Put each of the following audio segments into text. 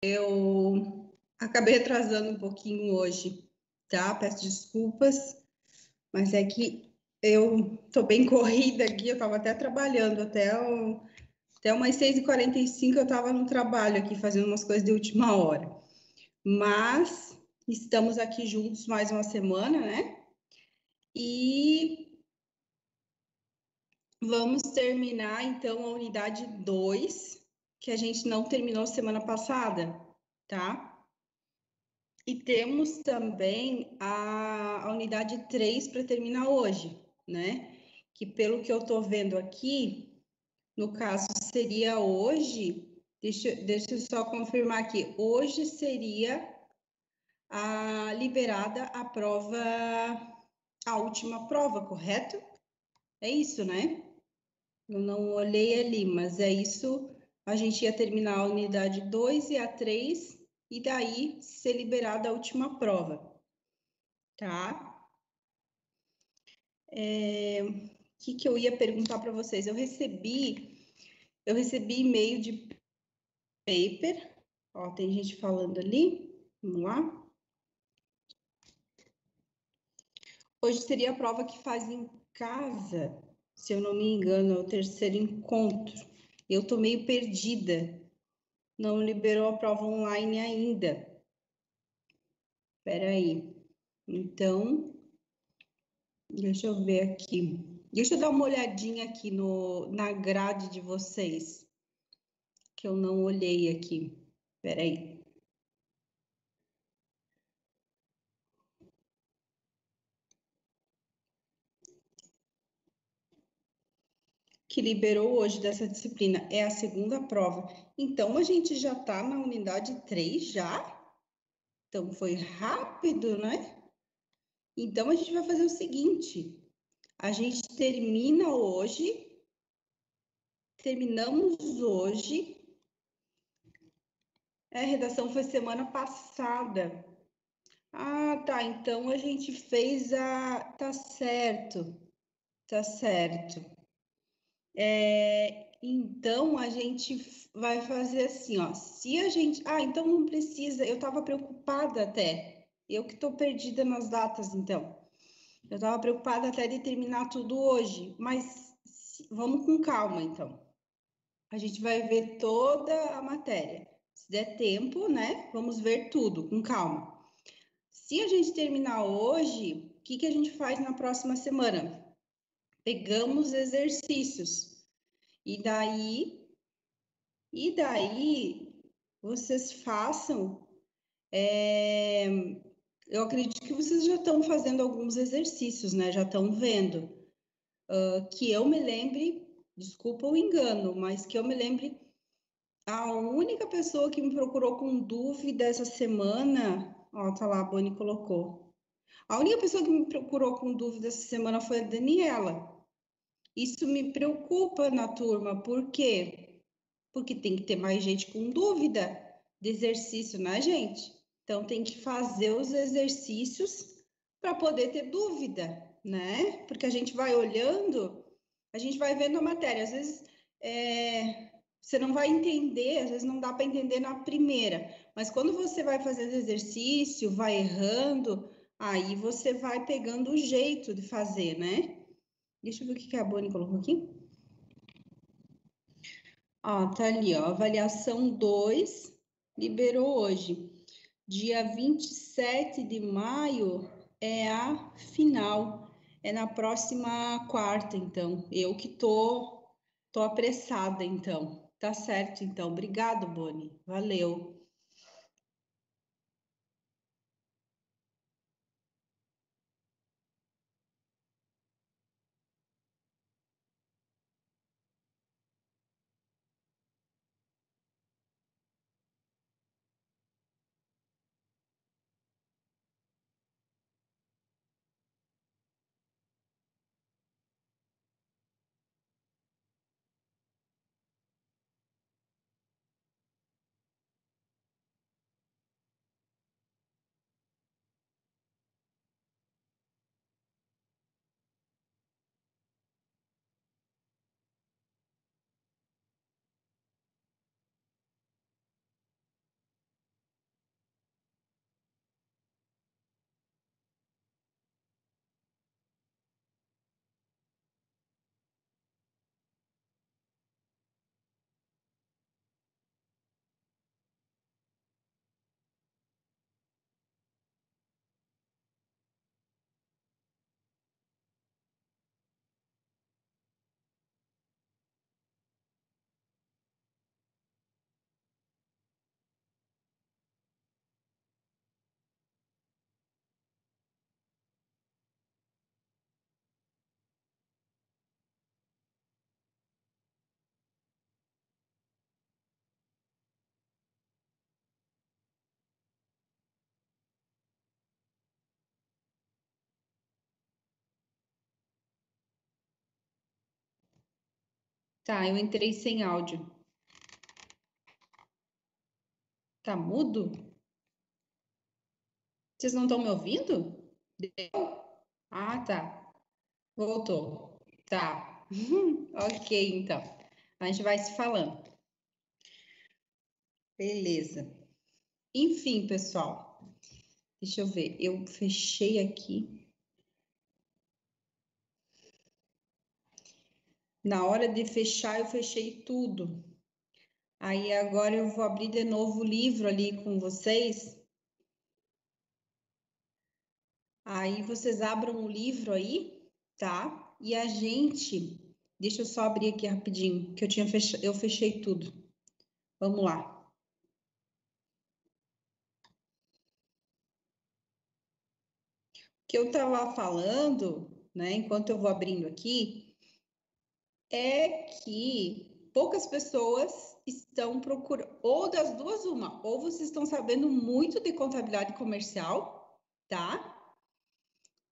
Eu acabei atrasando um pouquinho hoje, tá? Peço desculpas, mas é que eu tô bem corrida aqui, eu tava até trabalhando até umas 6h45 eu tava no trabalho aqui, fazendo umas coisas de última hora. Mas estamos aqui juntos mais uma semana, né? E vamos terminar então a unidade 2, que a gente não terminou semana passada, tá? E temos também a unidade 3 para terminar hoje, né? Que pelo que eu estou vendo aqui, no caso seria hoje, deixa eu só confirmar aqui, hoje seria liberada a prova, a última prova, correto? É isso, né? Eu não olhei ali, mas é isso. A gente ia terminar a unidade 2 e a 3, e daí ser liberada a última prova, tá? Que eu ia perguntar para vocês? Eu recebi e-mail de paper. Ó, tem gente falando ali. Vamos lá. Hoje seria a prova que faz em casa, se eu não me engano, é o terceiro encontro. Eu tô meio perdida. Não liberou a prova online ainda. Espera aí. Então, deixa eu ver aqui. Deixa eu dar uma olhadinha aqui na grade de vocês, que eu não olhei aqui. Espera aí. Que liberou hoje dessa disciplina é a segunda prova. Então, a gente já está na unidade 3 já? Então, foi rápido, né? Então, a gente vai fazer o seguinte, a gente terminamos hoje, a redação foi semana passada. Ah, tá, então a gente fez tá certo, tá certo. Então a gente vai fazer assim, ó. Se a gente. Ah, então não precisa. Eu estava preocupada até. Eu que estou perdida nas datas, então. Eu estava preocupada até de terminar tudo hoje. Mas vamos com calma, então. A gente vai ver toda a matéria. Se der tempo, né? Vamos ver tudo com calma. Se a gente terminar hoje, o que a gente faz na próxima semana? Pegamos exercícios. E daí, vocês façam. Eu acredito que vocês já estão fazendo alguns exercícios, né? Já estão vendo. Que eu me lembre, desculpa o engano, mas que eu me lembre, a única pessoa que me procurou com dúvida essa semana, ó, tá lá, a Boni colocou. A única pessoa que me procurou com dúvida essa semana foi a Daniela. Isso me preocupa na turma, por quê? Porque tem que ter mais gente com dúvida de exercício, né, gente? Então tem que fazer os exercícios para poder ter dúvida, né? Porque a gente vai olhando, a gente vai vendo a matéria. Às vezes você não vai entender, às vezes não dá para entender na primeira, mas quando você vai fazendo exercício, vai errando, aí você vai pegando o jeito de fazer, né? Deixa eu ver o que a Boni colocou aqui. Ó, tá ali, ó, avaliação 2 liberou hoje. Dia 27 de maio é a final, é na próxima quarta, então. Eu que tô apressada, então. Tá certo, então. Obrigado, Boni. Valeu. Tá, eu entrei sem áudio. Tá mudo? Vocês não estão me ouvindo? Ah, tá. Voltou. Tá. Ok, então. A gente vai se falando. Beleza. Enfim, pessoal. Deixa eu ver. Eu fechei aqui. Na hora de fechar, eu fechei tudo. Aí agora eu vou abrir de novo o livro ali com vocês. Aí vocês abram o livro aí, tá? E a gente, deixa eu só abrir aqui rapidinho, que eu fechei tudo. Vamos lá. O que eu estava falando, né, enquanto eu vou abrindo aqui, é que poucas pessoas estão procurando, ou das duas, uma, ou vocês estão sabendo muito de contabilidade comercial, tá?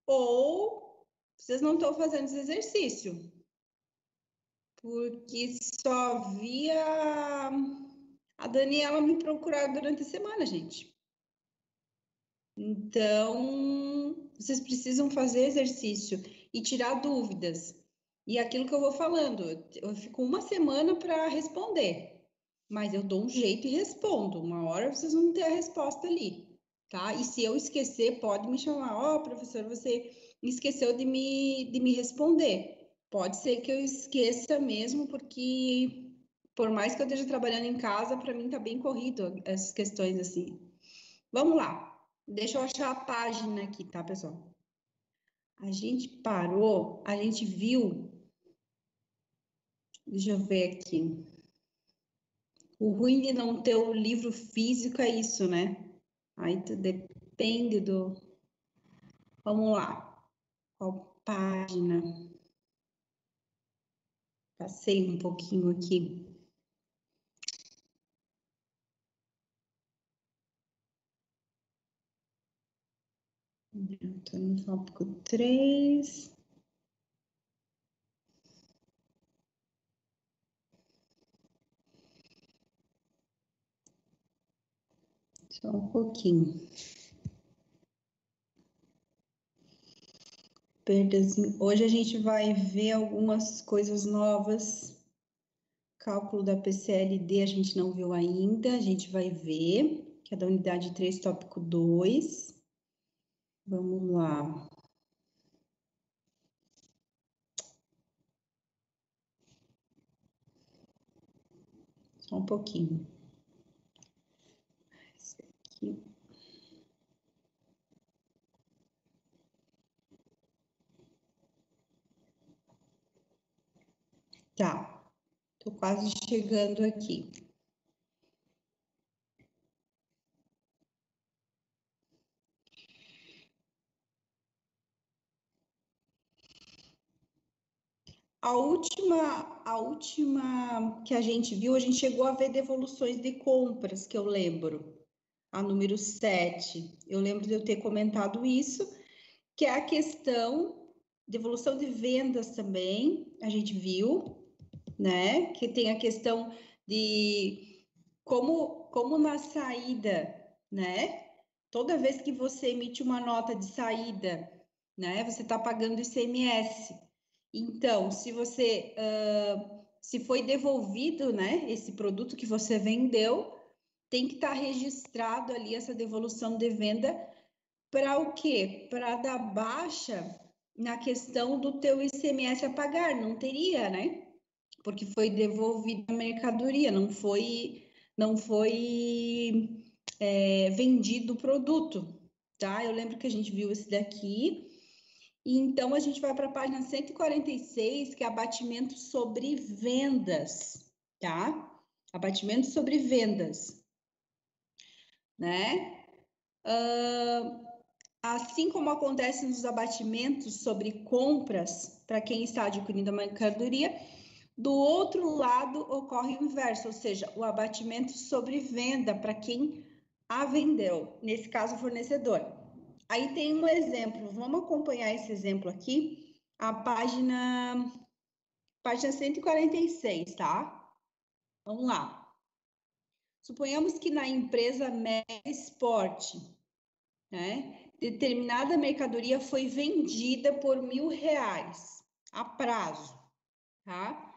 Ou vocês não estão fazendo esse exercício, porque só via a Daniela me procurar durante a semana, gente. Então, vocês precisam fazer exercício e tirar dúvidas. E aquilo que eu vou falando, eu fico uma semana para responder, mas eu dou um jeito e respondo. Uma hora vocês vão ter a resposta ali, tá? E se eu esquecer, pode me chamar. Ó, professor, você esqueceu de me responder. Pode ser que eu esqueça mesmo, porque por mais que eu esteja trabalhando em casa, para mim tá bem corrido essas questões assim. Vamos lá. Deixa eu achar a página aqui, tá, pessoal? A gente parou, a gente viu. Deixa eu ver aqui. O ruim de não ter o livro físico é isso, né? Aí depende do. Vamos lá. Qual página? Passei um pouquinho aqui. Estou no tópico 3. Só um pouquinho. Perdas. Hoje a gente vai ver algumas coisas novas. Cálculo da PCLD a gente não viu ainda, a gente vai ver, que é da unidade 3, tópico 2. Vamos lá. Só um pouquinho. Esse aqui. Tá, tô quase chegando aqui. A última que a gente viu, a gente chegou a ver devoluções de compras, que eu lembro. A número 7. Eu lembro de eu ter comentado isso, que é a questão devolução de vendas também, a gente viu, né? Que tem a questão de como na saída, né? Toda vez que você emite uma nota de saída, né? Você está pagando ICMS. Então, se foi devolvido, né? Esse produto que você vendeu, tem que estar registrado ali essa devolução de venda para o quê? Para dar baixa na questão do teu ICMS a pagar, não teria, né? Porque foi devolvida a mercadoria, não foi vendido o produto, tá? Eu lembro que a gente viu esse daqui. E então a gente vai para a página 146, que é abatimento sobre vendas, tá? Abatimento sobre vendas, né? Assim como acontece nos abatimentos sobre compras, para quem está adquirindo a mercadoria, do outro lado ocorre o inverso, ou seja, o abatimento sobre venda para quem a vendeu, nesse caso o fornecedor. Aí tem um exemplo, vamos acompanhar esse exemplo aqui, a página página 146, tá? Vamos lá. Suponhamos que na empresa Mega Sport, né, determinada mercadoria foi vendida por R$ 1.000 a prazo, tá?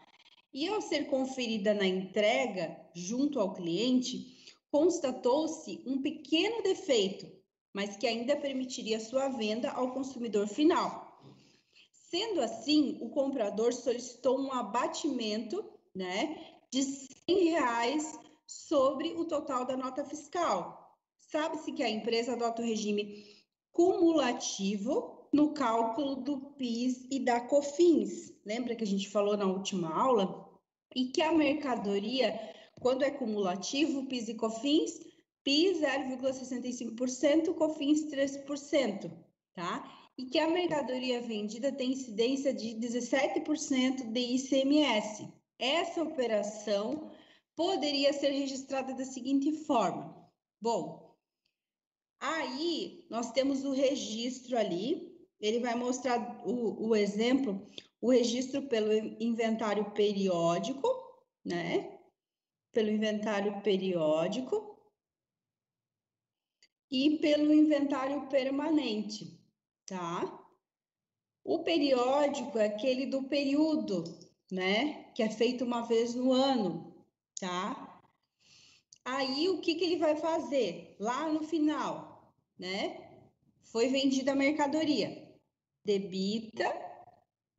E ao ser conferida na entrega junto ao cliente, constatou-se um pequeno defeito, mas que ainda permitiria sua venda ao consumidor final. Sendo assim, o comprador solicitou um abatimento, né, de R$ 100 sobre o total da nota fiscal. Sabe-se que a empresa adota o regime cumulativo no cálculo do PIS e da COFINS. Lembra que a gente falou na última aula? E que a mercadoria, quando é cumulativo, PIS e COFINS, PIS 0,65%, COFINS 3%, tá? E que a mercadoria vendida tem incidência de 17% de ICMS. Essa operação poderia ser registrada da seguinte forma. Bom, aí nós temos o registro ali, ele vai mostrar o exemplo, o registro pelo inventário periódico, né? Pelo inventário periódico e pelo inventário permanente, tá? O periódico é aquele do período, né? Que é feito uma vez no ano, tá? Aí, o que ele vai fazer? Lá no final, né? Foi vendida a mercadoria. Debita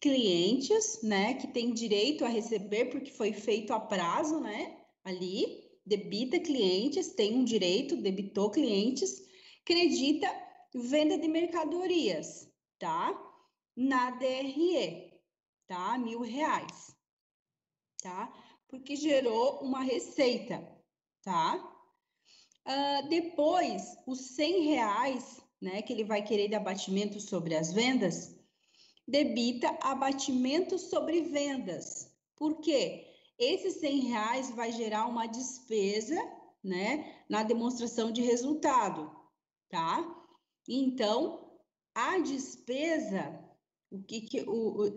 clientes, né? Que tem direito a receber porque foi feito a prazo, né? Ali, debita clientes, tem um direito, debitou clientes. Credita venda de mercadorias, tá? Na DRE, tá? R$ 1.000, tá? Porque gerou uma receita, tá? Depois, os R$ 100, né? Que ele vai querer de abatimento sobre as vendas, debita abatimento sobre vendas. Por quê? Esses R$ 100 vai gerar uma despesa, né? Na demonstração de resultado, tá? Então, a despesa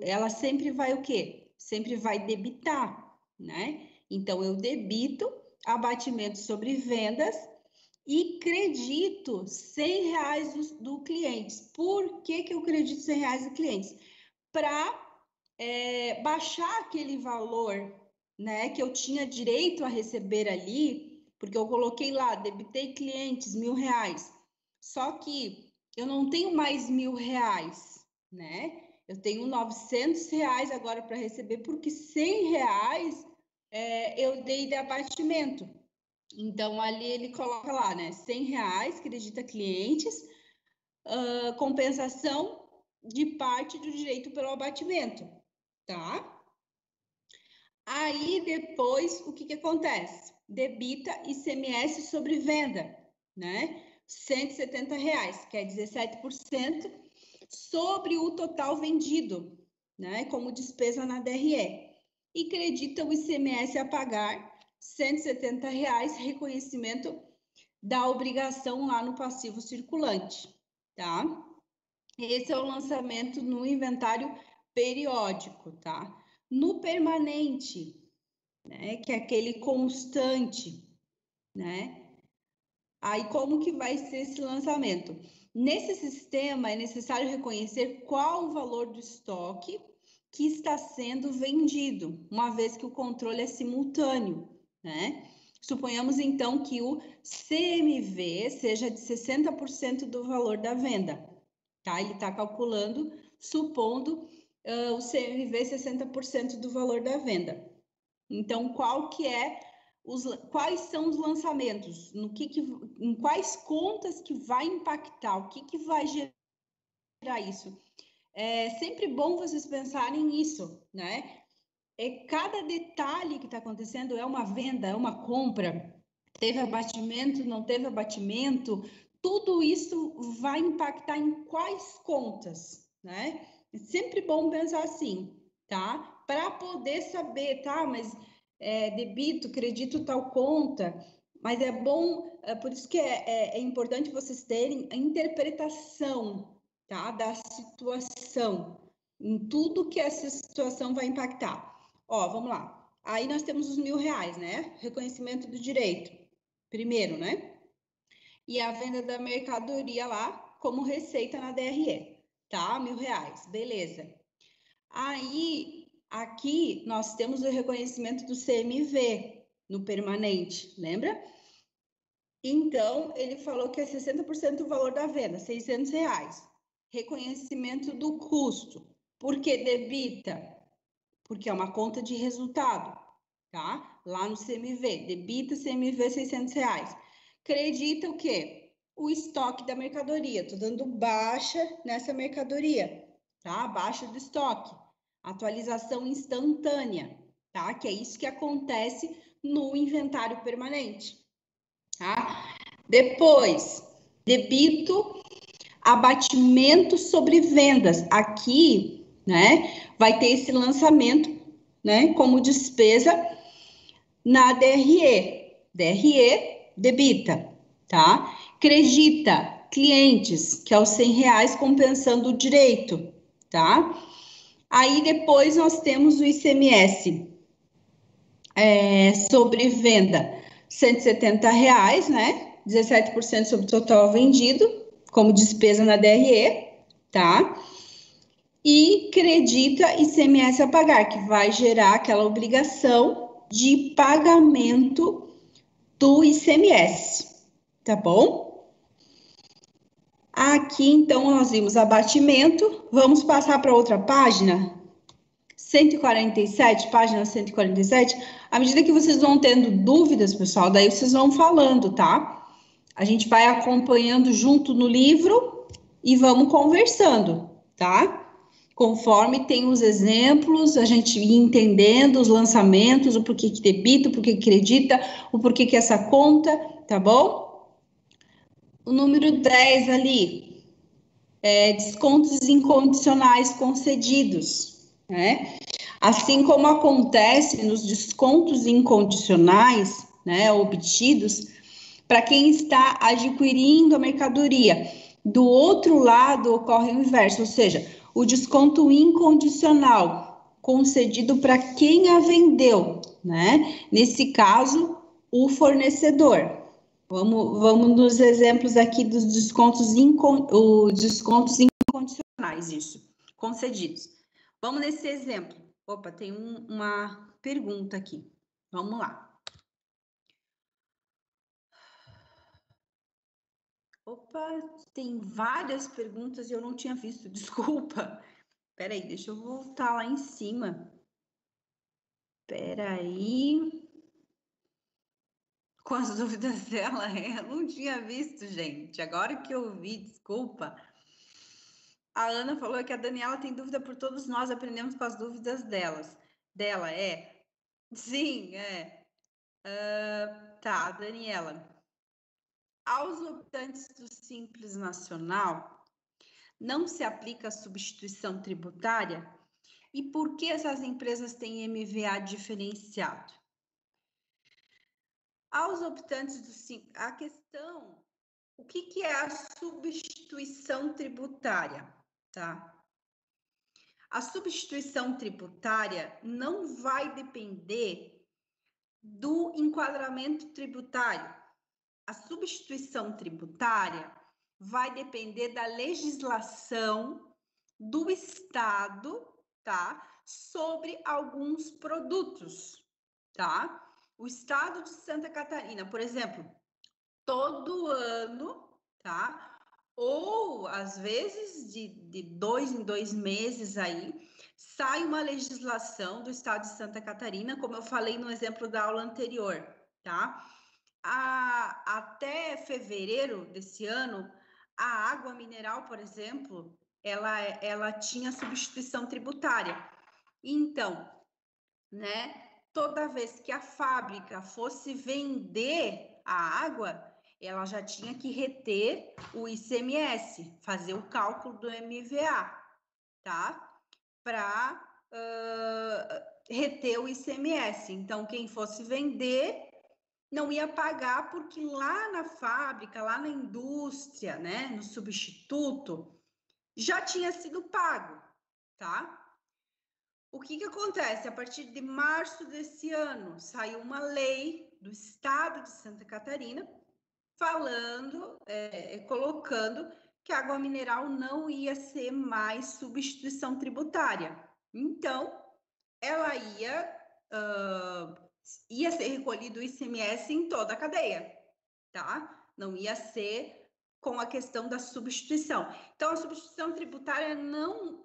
ela sempre vai o quê? Sempre vai debitar, né? Então, eu debito abatimento sobre vendas e credito R$ 100 do cliente. Por que eu credito R$ 100 do cliente? Para baixar aquele valor, né, que eu tinha direito a receber ali, porque eu coloquei lá, debitei clientes R$ 1.000. Só que eu não tenho mais R$ 1.000, né? Eu tenho R$ 900 agora para receber, porque R$ 100 eu dei de abatimento. Então, ali ele coloca lá, né? R$ 100, acredita clientes, compensação de parte do direito pelo abatimento, tá? Aí, depois, o que acontece? Debita ICMS sobre venda, né? R$ 170, que é 17% sobre o total vendido, né? Como despesa na DRE. E credita o ICMS a pagar R$ 170, reconhecimento da obrigação lá no passivo circulante, tá? Esse é o lançamento no inventário periódico, tá? No permanente, né, que é aquele constante, né? Aí como que vai ser esse lançamento? Nesse sistema é necessário reconhecer qual o valor do estoque que está sendo vendido, uma vez que o controle é simultâneo, né? Suponhamos então que o CMV seja de 60% do valor da venda, tá? Ele está calculando, supondo o CMV 60% do valor da venda. Então, quais são os lançamentos? Em quais contas que vai impactar? O que vai gerar isso? É sempre bom vocês pensarem nisso, né? Cada detalhe que está acontecendo é uma venda, é uma compra, teve abatimento, não teve abatimento, tudo isso vai impactar em quais contas, né? É sempre bom pensar assim, tá? Para poder saber, tá? Mas debito, credito tal conta, mas é bom, por isso que é importante vocês terem a interpretação, tá? Da situação, em tudo que essa situação vai impactar. Ó, vamos lá. Aí nós temos os R$ 1.000, né? Reconhecimento do direito. Primeiro, né? E a venda da mercadoria lá como receita na DRE, tá? R$ 1.000, beleza. Aí, aqui, nós temos o reconhecimento do CMV no permanente, lembra? Então, ele falou que é 60% do valor da venda, R$ 600. Reconhecimento do custo. Por que debita? Porque é uma conta de resultado, tá? Lá no CMV, debita CMV R$ 600. Credita o quê? O estoque da mercadoria. Tô dando baixa nessa mercadoria, tá? Baixa do estoque. Atualização instantânea, tá? Que é isso que acontece no inventário permanente, tá? Depois, debito abatimento sobre vendas. Aqui, né, vai ter esse lançamento, né, como despesa na DRE. DRE debita, tá? Credita clientes, que é os R$ 100 compensando o direito, tá? Aí depois nós temos o ICMS sobre venda, R$ 170, né? 17% sobre o total vendido, como despesa na DRE, tá? E credita ICMS a pagar, que vai gerar aquela obrigação de pagamento do ICMS, tá bom? Aqui, então, nós vimos abatimento. Vamos passar para outra página, 147, página 147. À medida que vocês vão tendo dúvidas, pessoal, daí vocês vão falando, tá? A gente vai acompanhando junto no livro e vamos conversando, tá? Conforme tem os exemplos, a gente ir entendendo os lançamentos, o porquê que debita, o porquê que acredita, o porquê que essa conta, tá bom? O número 10 ali, descontos incondicionais concedidos, né? Assim como acontece nos descontos incondicionais, né, obtidos, para quem está adquirindo a mercadoria. Do outro lado, ocorre o inverso, ou seja, o desconto incondicional concedido para quem a vendeu, né? Nesse caso, o fornecedor. Vamos nos exemplos aqui dos descontos, descontos incondicionais, isso, concedidos. Vamos nesse exemplo. Opa, tem uma pergunta aqui. Vamos lá. Opa, tem várias perguntas e eu não tinha visto, desculpa. Peraí, deixa eu voltar lá em cima. Peraí. Com as dúvidas dela, eu não tinha visto, gente. Agora que eu vi, desculpa. A Ana falou que a Daniela tem dúvida por todos nós, aprendemos com as dúvidas dela, é? Sim, é. Tá, Daniela. Aos optantes do Simples Nacional, não se aplica a substituição tributária? E por que essas empresas têm MVA diferenciado? Aos optantes do Simples, a questão, o que é a substituição tributária, tá? A substituição tributária não vai depender do enquadramento tributário. A substituição tributária vai depender da legislação do Estado, tá? Sobre alguns produtos, tá? O Estado de Santa Catarina, por exemplo, todo ano, tá? Ou às vezes de 2 em 2 meses aí, sai uma legislação do Estado de Santa Catarina, como eu falei no exemplo da aula anterior, tá? Até fevereiro desse ano, a água mineral, por exemplo, ela tinha substituição tributária. Então, né, toda vez que a fábrica fosse vender a água, ela já tinha que reter o ICMS, fazer o cálculo do MVA, tá? Para reter o ICMS. Então, quem fosse vender não ia pagar, porque lá na fábrica, lá na indústria, né, no substituto, já tinha sido pago, tá? O que acontece? A partir de março desse ano, saiu uma lei do estado de Santa Catarina falando, colocando que a água mineral não ia ser mais substituição tributária. Então, ela ia ser recolhido o ICMS em toda a cadeia, tá? Não ia ser com a questão da substituição. Então, a substituição tributária não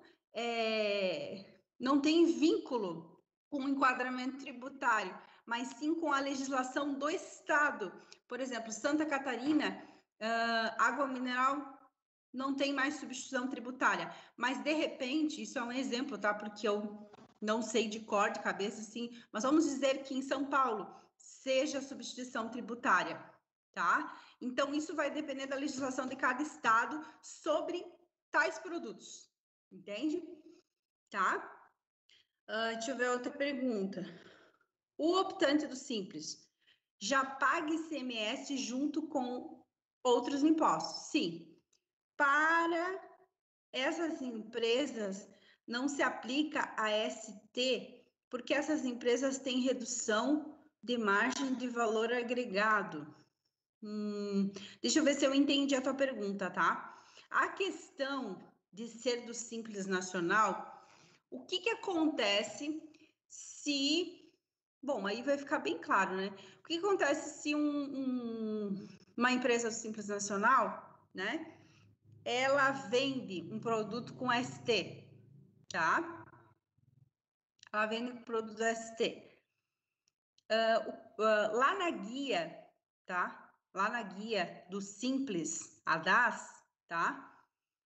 tem vínculo com o enquadramento tributário, mas sim com a legislação do Estado. Por exemplo, Santa Catarina, água mineral não tem mais substituição tributária, mas de repente, isso é um exemplo, tá? Porque eu não sei de cor, de cabeça, assim, mas vamos dizer que em São Paulo seja substituição tributária, tá? Então, isso vai depender da legislação de cada estado sobre tais produtos, entende? Tá? Deixa eu ver outra pergunta. O optante do Simples já paga ICMS junto com outros impostos? Sim. Para essas empresas, não se aplica a ST, porque essas empresas têm redução de margem de valor agregado. Deixa eu ver se eu entendi a tua pergunta, tá? A questão de ser do Simples Nacional, o que acontece se... Bom, aí vai ficar bem claro, né? O que acontece se uma empresa do Simples Nacional, né? Ela vende um produto com ST, tá? Ela vende um produto ST. Lá na guia, tá? Lá na guia do Simples ADAS, tá?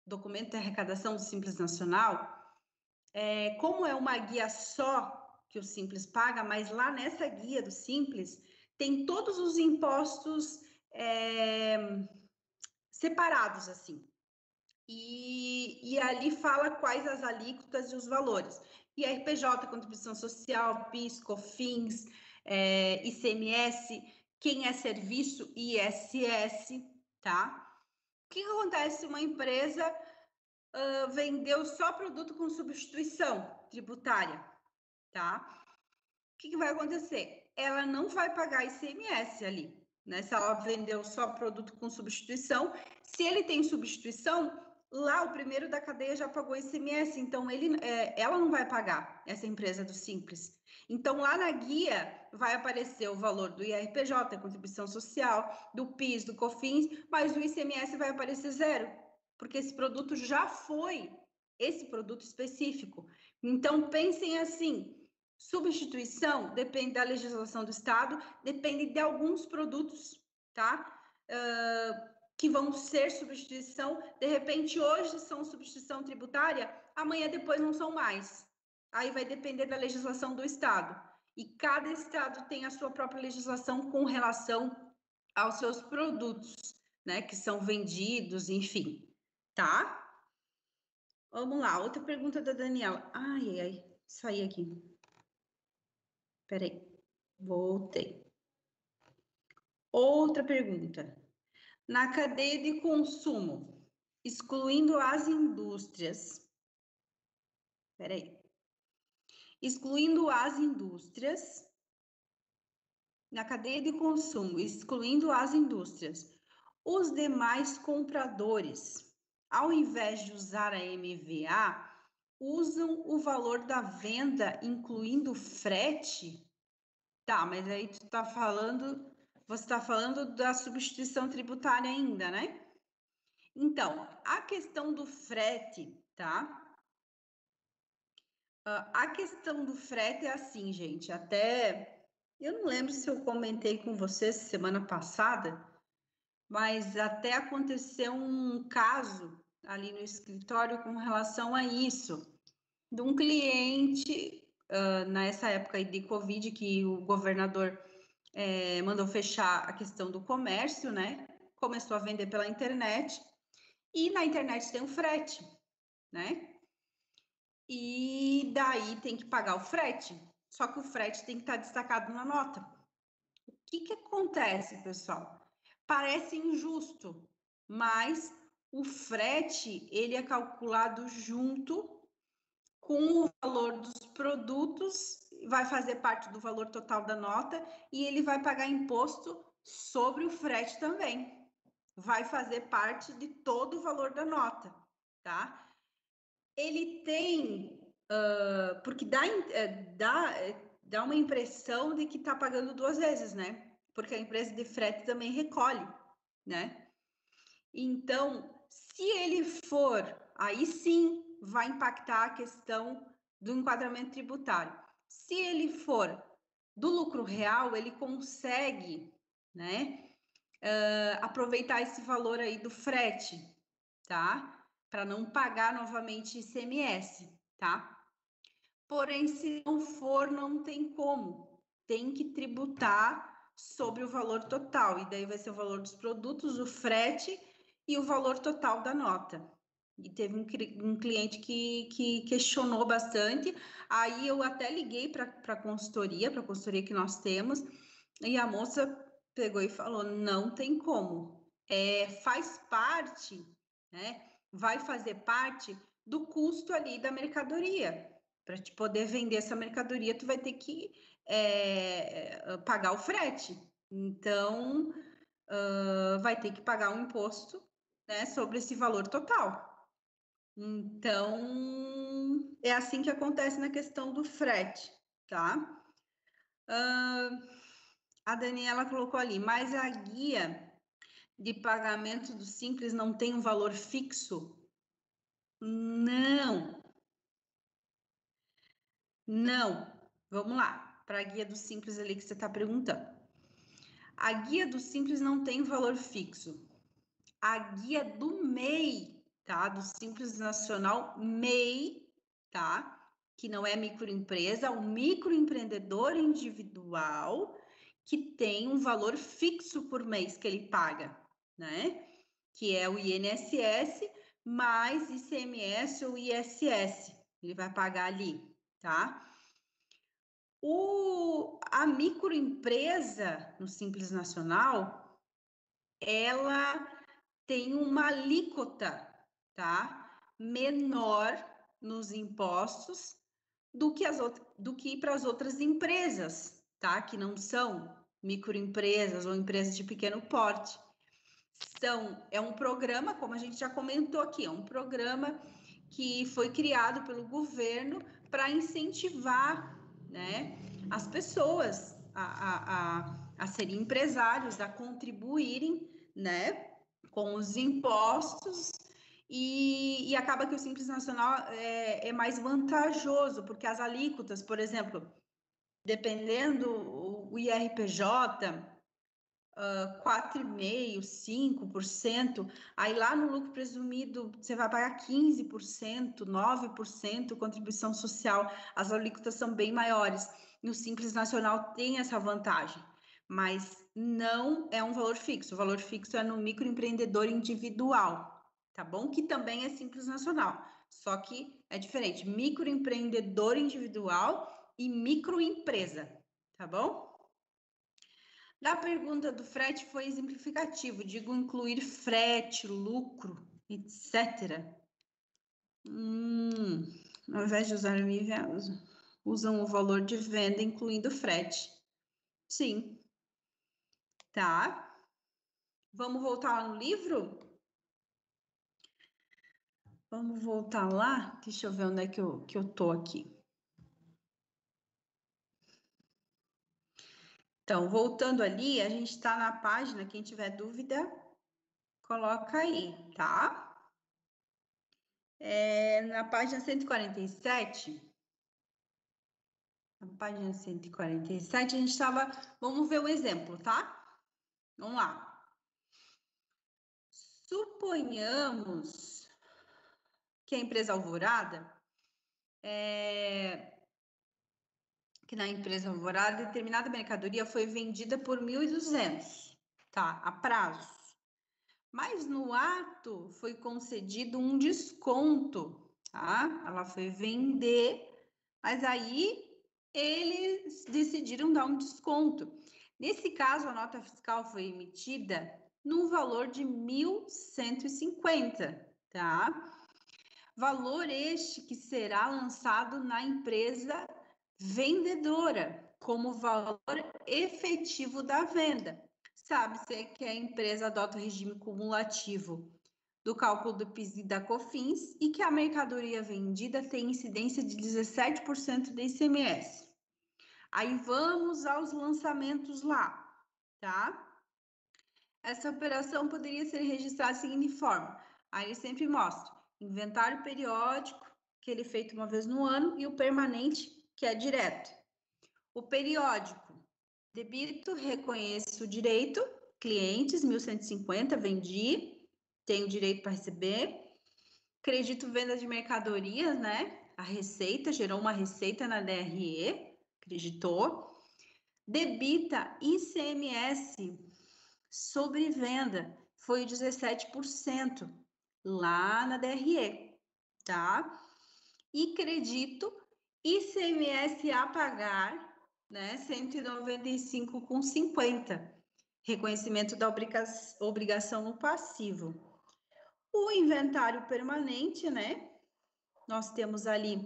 Documento de arrecadação do Simples Nacional, como é uma guia só que o Simples paga, mas lá nessa guia do Simples tem todos os impostos separados, assim. E ali fala quais as alíquotas e os valores. IRPJ, contribuição social, PIS, COFINS, ICMS, quem é serviço, ISS, tá? O que acontece se uma empresa vendeu só produto com substituição tributária, tá? O que vai acontecer? Ela não vai pagar ICMS ali, né? Se ela vendeu só produto com substituição, se ele tem substituição, lá o primeiro da cadeia já pagou ICMS, então ela não vai pagar, essa empresa do Simples. Então, lá na guia vai aparecer o valor do IRPJ, contribuição social, do PIS, do COFINS, mas o ICMS vai aparecer zero, porque esse produto já foi esse produto específico. Então, pensem assim, substituição depende da legislação do Estado, depende de alguns produtos, tá? Que vão ser substituição, de repente hoje são substituição tributária, amanhã depois não são mais. Aí vai depender da legislação do Estado. E cada Estado tem a sua própria legislação com relação aos seus produtos, né? Que são vendidos, enfim, tá? Vamos lá, outra pergunta da Daniela. Ai, saí aqui. Peraí, voltei. Outra pergunta. Na cadeia de consumo, excluindo as indústrias, excluindo as indústrias, na cadeia de consumo, excluindo as indústrias, os demais compradores, ao invés de usar a MVA, usam o valor da venda, incluindo frete? Tá, mas aí você está falando da substituição tributária ainda, né? Então, a questão do frete, tá? A questão do frete é assim, gente, até eu não lembro se eu comentei com vocês semana passada, mas até aconteceu um caso ali no escritório com relação a isso, de um cliente, nessa época aí de Covid, que o governador mandou fechar a questão do comércio, né? Começou a vender pela internet, e na internet tem o frete, né? E daí tem que pagar o frete, só que o frete tem que estar destacado na nota. O que acontece, pessoal? Parece injusto, mas o frete, ele é calculado junto com o valor dos produtos, vai fazer parte do valor total da nota e ele vai pagar imposto sobre o frete também. Vai fazer parte de todo o valor da nota, tá? Ele tem, porque dá uma impressão de que está pagando duas vezes, né? Porque a empresa de frete também recolhe, né? Então, se ele for, aí sim vai impactar a questão do enquadramento tributário. Se ele for do lucro real, ele consegue, né, aproveitar esse valor aí do frete, tá? Para não pagar novamente ICMS, tá? Porém, se não for, não tem como. Tem que tributar sobre o valor total. E daí vai ser o valor dos produtos, o frete e o valor total da nota. E teve um cliente que questionou bastante. Aí eu até liguei para a consultoria que nós temos, e a moça pegou e falou: não tem como. Faz parte, né? Vai fazer parte do custo ali da mercadoria. Para te poder vender essa mercadoria, tu vai ter que pagar o frete. Então, vai ter que pagar um imposto, né, sobre esse valor total. Então, é assim que acontece na questão do frete, tá? A Daniela colocou ali, mas a guia de pagamento do Simples não tem um valor fixo? Não, não. Vamos lá, para a guia do Simples ali que você está perguntando. A guia do Simples não tem valor fixo. A guia do MEI, tá? Do Simples Nacional MEI, tá? Que não é microempresa, o microempreendedor individual que tem um valor fixo por mês que ele paga, né? Que é o INSS mais ICMS ou ISS. Ele vai pagar ali, tá? A microempresa no Simples Nacional, ela tem uma alíquota, tá? Menor nos impostos do que para as outras empresas, tá? Que não são microempresas ou empresas de pequeno porte. É um programa, como a gente já comentou aqui, é um programa que foi criado pelo governo para incentivar, né, as pessoas a serem empresários, a contribuírem, né, com os impostos e acaba que o Simples Nacional é mais vantajoso, porque as alíquotas, por exemplo, dependendo o IRPJ, 4,5%, 5%, aí lá no lucro presumido você vai pagar 15%, 9% contribuição social, as alíquotas são bem maiores. No Simples Nacional tem essa vantagem, mas não é um valor fixo. O valor fixo é no microempreendedor individual, tá bom? Que também é Simples Nacional, só que é diferente, microempreendedor individual e microempresa, tá bom? Da pergunta do frete foi exemplificativo, digo incluir frete, lucro, etc. Ao invés de usar o IVA, usam o valor de venda incluindo frete. Sim. Tá. Vamos voltar lá no livro? Vamos voltar lá? Deixa eu ver onde é que eu tô aqui. Então, voltando ali, a gente está na página, quem tiver dúvida, coloca aí, tá? Na página 147, na página 147, a gente estava... Vamos ver o exemplo, tá? Vamos lá. Suponhamos que a empresa Alvorada... que na empresa Alvorada, determinada mercadoria foi vendida por 1.200, tá? A prazo. Mas no ato foi concedido um desconto, tá? Ela foi vender, mas aí eles decidiram dar um desconto. Nesse caso, a nota fiscal foi emitida no valor de 1.150, tá? Valor este que será lançado na empresa vendedora como valor efetivo da venda. Sabe-se que a empresa adota o regime cumulativo do cálculo do PIS e da COFINS e que a mercadoria vendida tem incidência de 17% de ICMS. Aí vamos aos lançamentos lá, tá? Essa operação poderia ser registrada da seguinte forma. Aí ele sempre mostra inventário periódico, que ele é feito uma vez no ano, e o permanente, que é direto. O periódico, debito, reconheço o direito, clientes, 1.150, vendi, tenho direito para receber. Credito, venda de mercadorias, né? A receita, gerou uma receita na DRE, acreditou. Debita ICMS sobre venda, foi 17% lá na DRE, tá? E credito ICMS a pagar, né? 195,50. Reconhecimento da obrigação no passivo. O inventário permanente, né? Nós temos ali,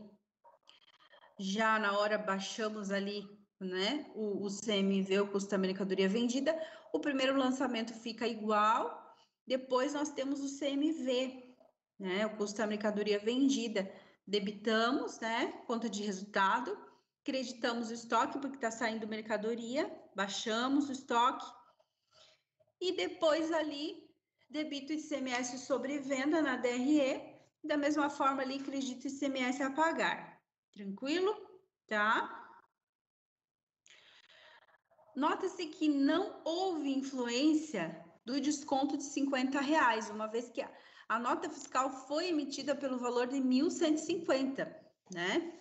já na hora baixamos ali, né? O CMV, o custo da mercadoria vendida. O primeiro lançamento fica igual. Depois nós temos o CMV, né? O custo da mercadoria vendida. Debitamos, né? Conta de resultado. Creditamos o estoque porque está saindo mercadoria. Baixamos o estoque. E depois ali, debito ICMS sobre venda na DRE. Da mesma forma ali, credito ICMS a pagar. Tranquilo? Tá? Nota-se que não houve influência do desconto de R$50, uma vez que a nota fiscal foi emitida pelo valor de 1.150, né?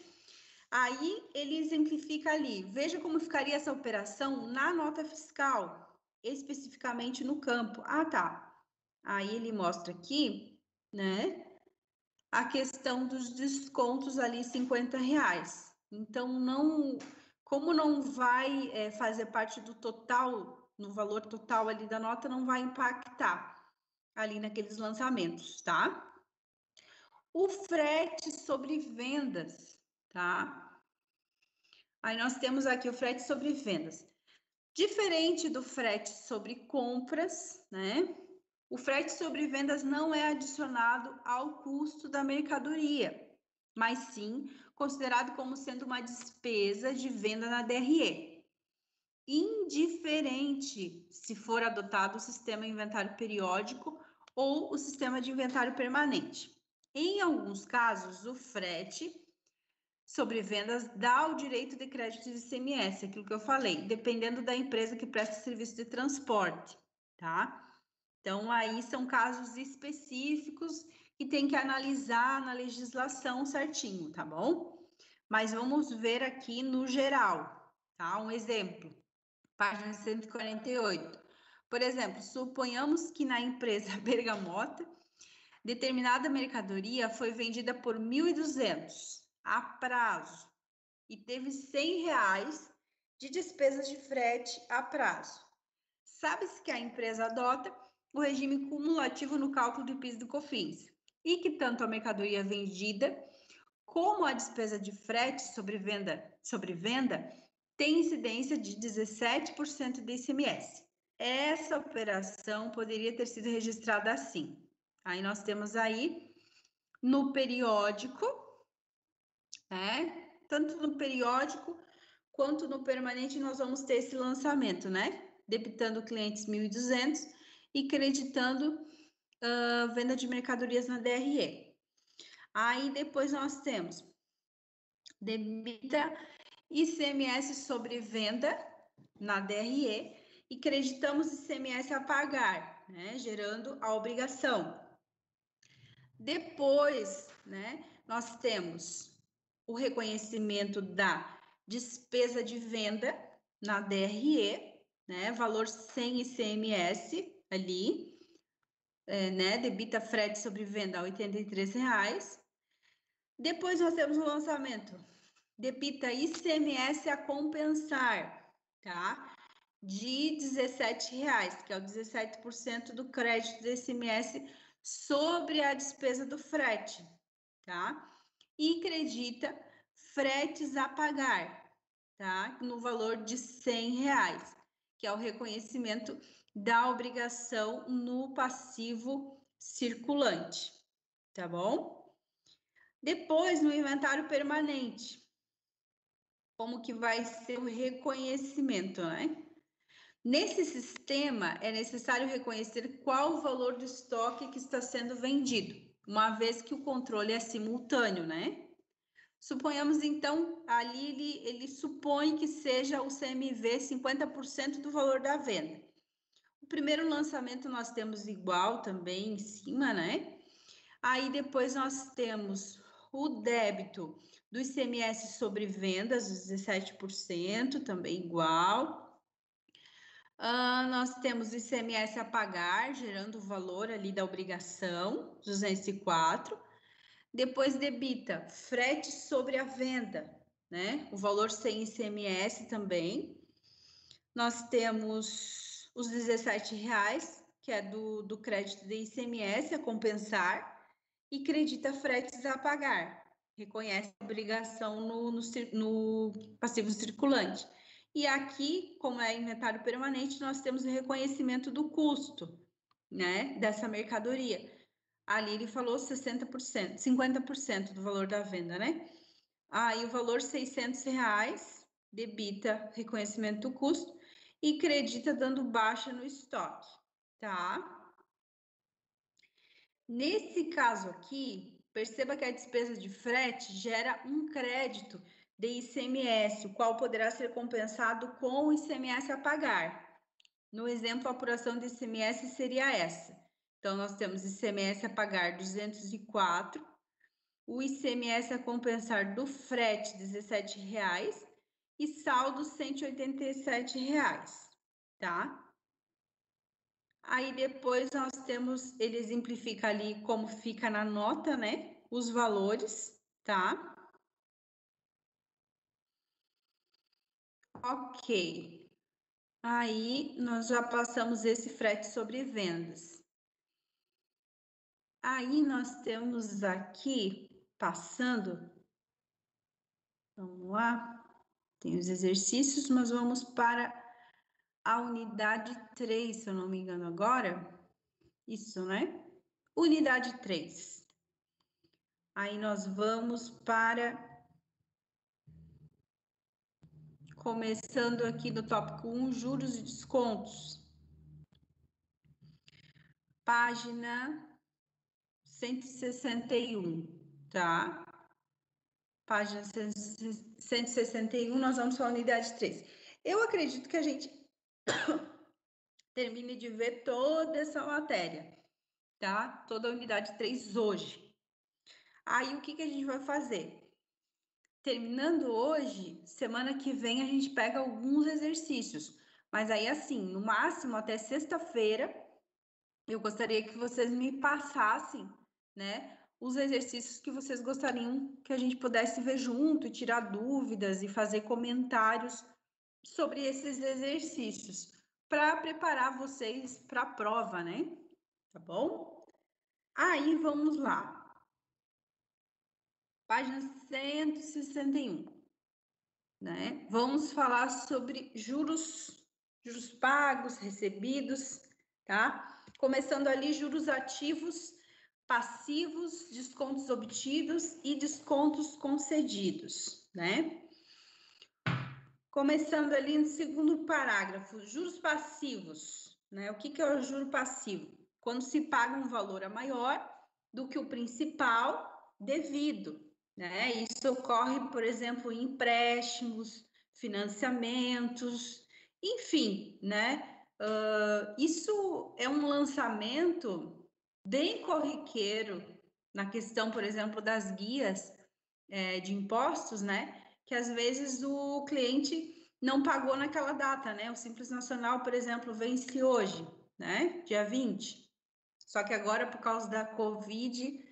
Aí ele exemplifica ali, veja como ficaria essa operação na nota fiscal, especificamente no campo. Ah, tá. Aí ele mostra aqui, né, a questão dos descontos ali, R$50. Então, não, como não vai fazer parte do total, no valor total ali da nota, não vai impactar ali naqueles lançamentos, tá? O frete sobre vendas, tá? Aí nós temos aqui o frete sobre vendas. Diferente do frete sobre compras, né? O frete sobre vendas não é adicionado ao custo da mercadoria, mas sim considerado como sendo uma despesa de venda na DRE. Indiferente se for adotado o sistema inventário periódico ou o sistema de inventário permanente. Em alguns casos, o frete sobre vendas dá o direito de crédito de ICMS, aquilo que eu falei, dependendo da empresa que presta serviço de transporte, tá? Então, aí são casos específicos que tem que analisar na legislação certinho, tá bom? Mas vamos ver aqui no geral, tá? Um exemplo, página 148. Por exemplo, suponhamos que na empresa Bergamota, determinada mercadoria foi vendida por 1.200 a prazo e teve R$100 de despesas de frete a prazo. Sabe-se que a empresa adota o regime cumulativo no cálculo do PIS e do COFINS e que tanto a mercadoria vendida como a despesa de frete sobre venda tem incidência de 17% de ICMS. Essa operação poderia ter sido registrada assim. Aí nós temos aí no periódico, né? Tanto no periódico quanto no permanente nós vamos ter esse lançamento, né? Debitando clientes 1.200 e creditando venda de mercadorias na DRE. Aí depois nós temos debita ICMS sobre venda na DRE e creditamos ICMS a pagar, né? Gerando a obrigação. Depois, né, nós temos o reconhecimento da despesa de venda na DRE, né, valor sem ICMS ali, né, debita frete sobre venda a R$83. Depois nós temos o lançamento, debita ICMS a compensar, tá? De R$17, que é o 17% do crédito do ICMS sobre a despesa do frete, tá? E credita fretes a pagar, tá? No valor de R$100, que é o reconhecimento da obrigação no passivo circulante, tá bom? Depois, no inventário permanente, como que vai ser o reconhecimento, né? Nesse sistema, é necessário reconhecer qual o valor do estoque que está sendo vendido, uma vez que o controle é simultâneo, né? Suponhamos, então, ali ele supõe que seja o CMV 50% do valor da venda. O primeiro lançamento nós temos igual também em cima, né? Aí depois nós temos o débito do ICMS sobre vendas, 17%, também igual. Nós temos o ICMS a pagar, gerando o valor ali da obrigação, 204. Depois debita frete sobre a venda, né? O valor sem ICMS também. Nós temos os R$17, que é do crédito de ICMS a compensar, e credita fretes a pagar. Reconhece a obrigação no passivo circulante. E aqui, como é inventário permanente, nós temos o reconhecimento do custo, né, dessa mercadoria. Ali ele falou 60%, 50% do valor da venda, né? Aí o valor R$600, debita reconhecimento do custo e credita dando baixa no estoque, tá? Nesse caso aqui, perceba que a despesa de frete gera um crédito de ICMS, o qual poderá ser compensado com o ICMS a pagar. No exemplo, a apuração de ICMS seria essa. Então, nós temos ICMS a pagar 204, o ICMS a compensar do frete R$17 e saldo R$187, tá? Aí depois nós temos, ele exemplifica ali como fica na nota, né? Os valores, tá? Ok. Aí nós já passamos esse frete sobre vendas. Aí nós temos aqui, passando, vamos lá, tem os exercícios, mas vamos para a unidade 3, se eu não me engano agora. Isso, né? Unidade 3. Aí nós vamos para, começando aqui do tópico 1, juros e descontos. Página 161, tá? Página 161, nós vamos para a unidade 3. Eu acredito que a gente termine de ver toda essa matéria, tá? Toda a unidade 3 hoje. Aí, o que a gente vai fazer? Terminando hoje, semana que vem a gente pega alguns exercícios. Mas aí, assim, no máximo até sexta-feira, eu gostaria que vocês me passassem, né, os exercícios que vocês gostariam que a gente pudesse ver junto, tirar dúvidas e fazer comentários sobre esses exercícios, para preparar vocês para a prova, né? Tá bom? Aí, vamos lá. Página 161, né? Vamos falar sobre juros pagos, recebidos, tá? Começando ali, juros ativos, passivos, descontos obtidos e descontos concedidos, né? Começando ali no segundo parágrafo, juros passivos, né? O que é o juro passivo? Quando se paga um valor a maior do que o principal devido, né? Isso ocorre, por exemplo, em empréstimos, financiamentos, enfim, né? Isso é um lançamento bem corriqueiro na questão, por exemplo, das guias de impostos, né? Que às vezes o cliente não pagou naquela data, né? O Simples Nacional, por exemplo, vence hoje, né? Dia 20. Só que agora, por causa da Covid,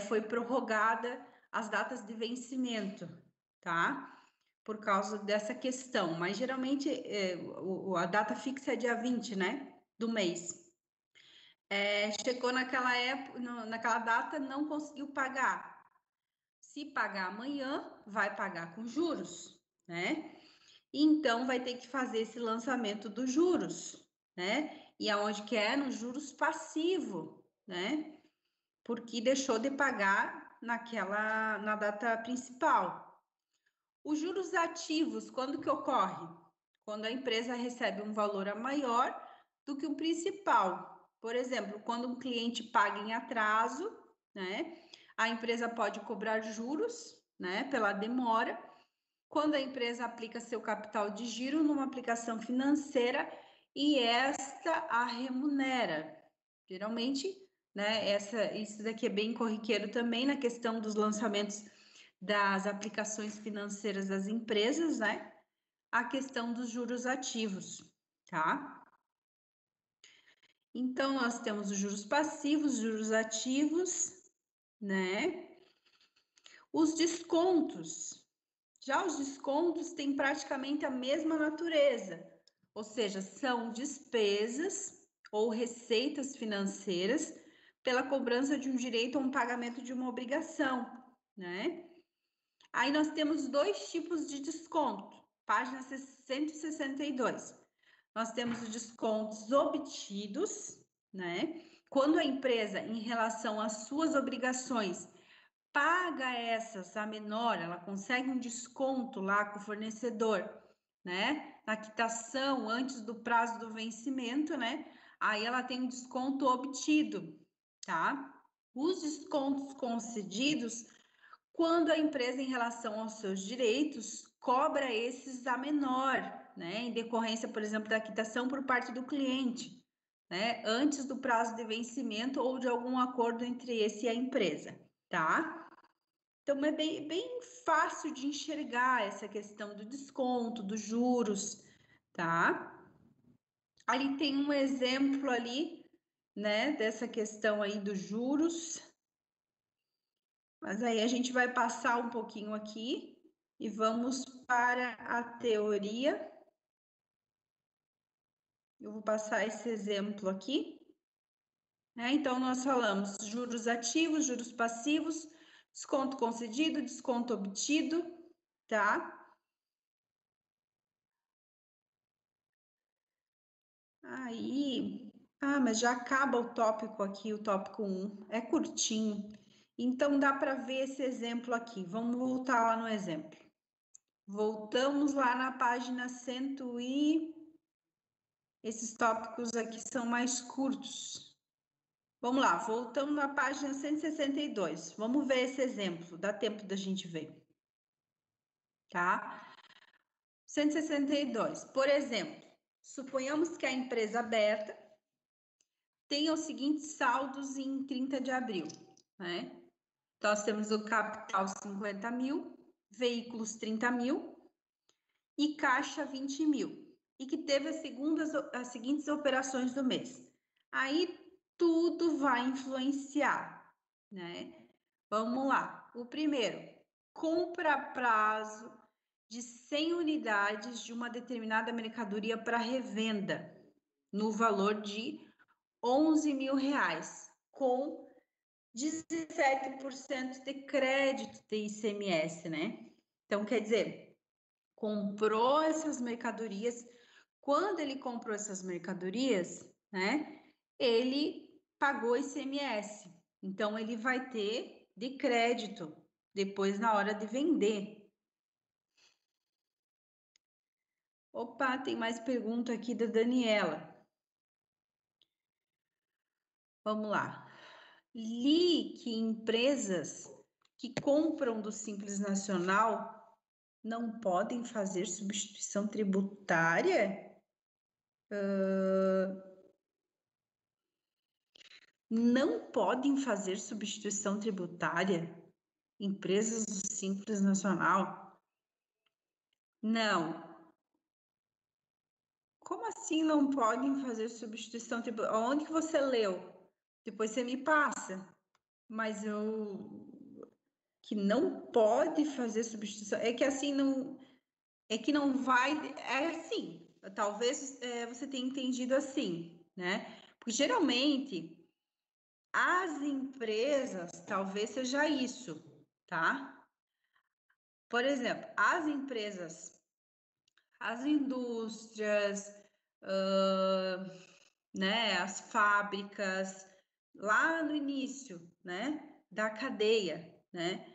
foi prorrogada as datas de vencimento, tá? Por causa dessa questão. Mas geralmente a data fixa é dia 20, né? Do mês. Chegou naquela época, naquela data, não conseguiu pagar. Se pagar amanhã, vai pagar com juros, né? Então, vai ter que fazer esse lançamento dos juros, né? E aonde que é? No juros passivo, né? Porque deixou de pagar na data principal. Os juros ativos, quando que ocorre? Quando a empresa recebe um valor maior do que o principal. Por exemplo, quando um cliente paga em atraso, né? A empresa pode cobrar juros, né? Pela demora. Quando a empresa aplica seu capital de giro numa aplicação financeira e esta a remunera. Geralmente, né? Isso daqui é bem corriqueiro também na questão dos lançamentos das aplicações financeiras das empresas, né? A questão dos juros ativos, tá? Então, nós temos os juros passivos, juros ativos, né? Os descontos. Já os descontos têm praticamente a mesma natureza, ou seja, são despesas ou receitas financeiras pela cobrança de um direito ou um pagamento de uma obrigação, né? Aí nós temos dois tipos de desconto, página 162. Nós temos os descontos obtidos, né? Quando a empresa, em relação às suas obrigações, paga essas a menor, ela consegue um desconto lá com o fornecedor, né? Na quitação antes do prazo do vencimento, né? Aí ela tem um desconto obtido, tá? Os descontos concedidos quando a empresa, em relação aos seus direitos, cobra esses a menor, né? Em decorrência, por exemplo, da quitação por parte do cliente, né? Antes do prazo de vencimento ou de algum acordo entre esse e a empresa, tá? Então, é bem fácil de enxergar essa questão do desconto, dos juros, tá? Ali tem um exemplo ali, né, dessa questão aí dos juros, mas aí a gente vai passar um pouquinho aqui e vamos para a teoria. Eu vou passar esse exemplo aqui, né? Então, nós falamos juros ativos, juros passivos, desconto concedido, desconto obtido, tá? Aí, mas já acaba o tópico aqui, o tópico 1, é curtinho. Então, dá para ver esse exemplo aqui. Vamos voltar lá no exemplo. Voltamos lá na página 100 e... Esses tópicos aqui são mais curtos. Vamos lá, voltamos na página 162. Vamos ver esse exemplo, dá tempo da gente ver. Tá? 162. Por exemplo, suponhamos que a empresa aberta tenha os seguintes saldos em 30 de abril, né? Então, nós temos o capital 50 mil, veículos 30 mil e caixa 20 mil. E que teve as seguintes operações do mês. Aí, tudo vai influenciar, né? Vamos lá. O primeiro, compra a prazo de 100 unidades de uma determinada mercadoria para revenda, no valor de 11 mil reais, com 17% de crédito de ICMS, né? Então, quer dizer, comprou essas mercadorias. Quando ele comprou essas mercadorias, né? Ele pagou ICMS. Então, ele vai ter de crédito depois na hora de vender. Opa, tem mais pergunta aqui da Daniela. Vamos lá. Li que empresas que compram do Simples Nacional não podem fazer substituição tributária? Não podem fazer substituição tributária? Empresas do Simples Nacional? Não. Como assim não podem fazer substituição tributária? Onde que você leu? Depois você me passa. Mas que não pode fazer substituição. É que assim não. É que não vai. É assim. Talvez você tenha entendido assim, né? Porque geralmente as empresas, talvez seja isso, tá? Por exemplo, as empresas, as indústrias, né, as fábricas, lá no início, né, da cadeia, né,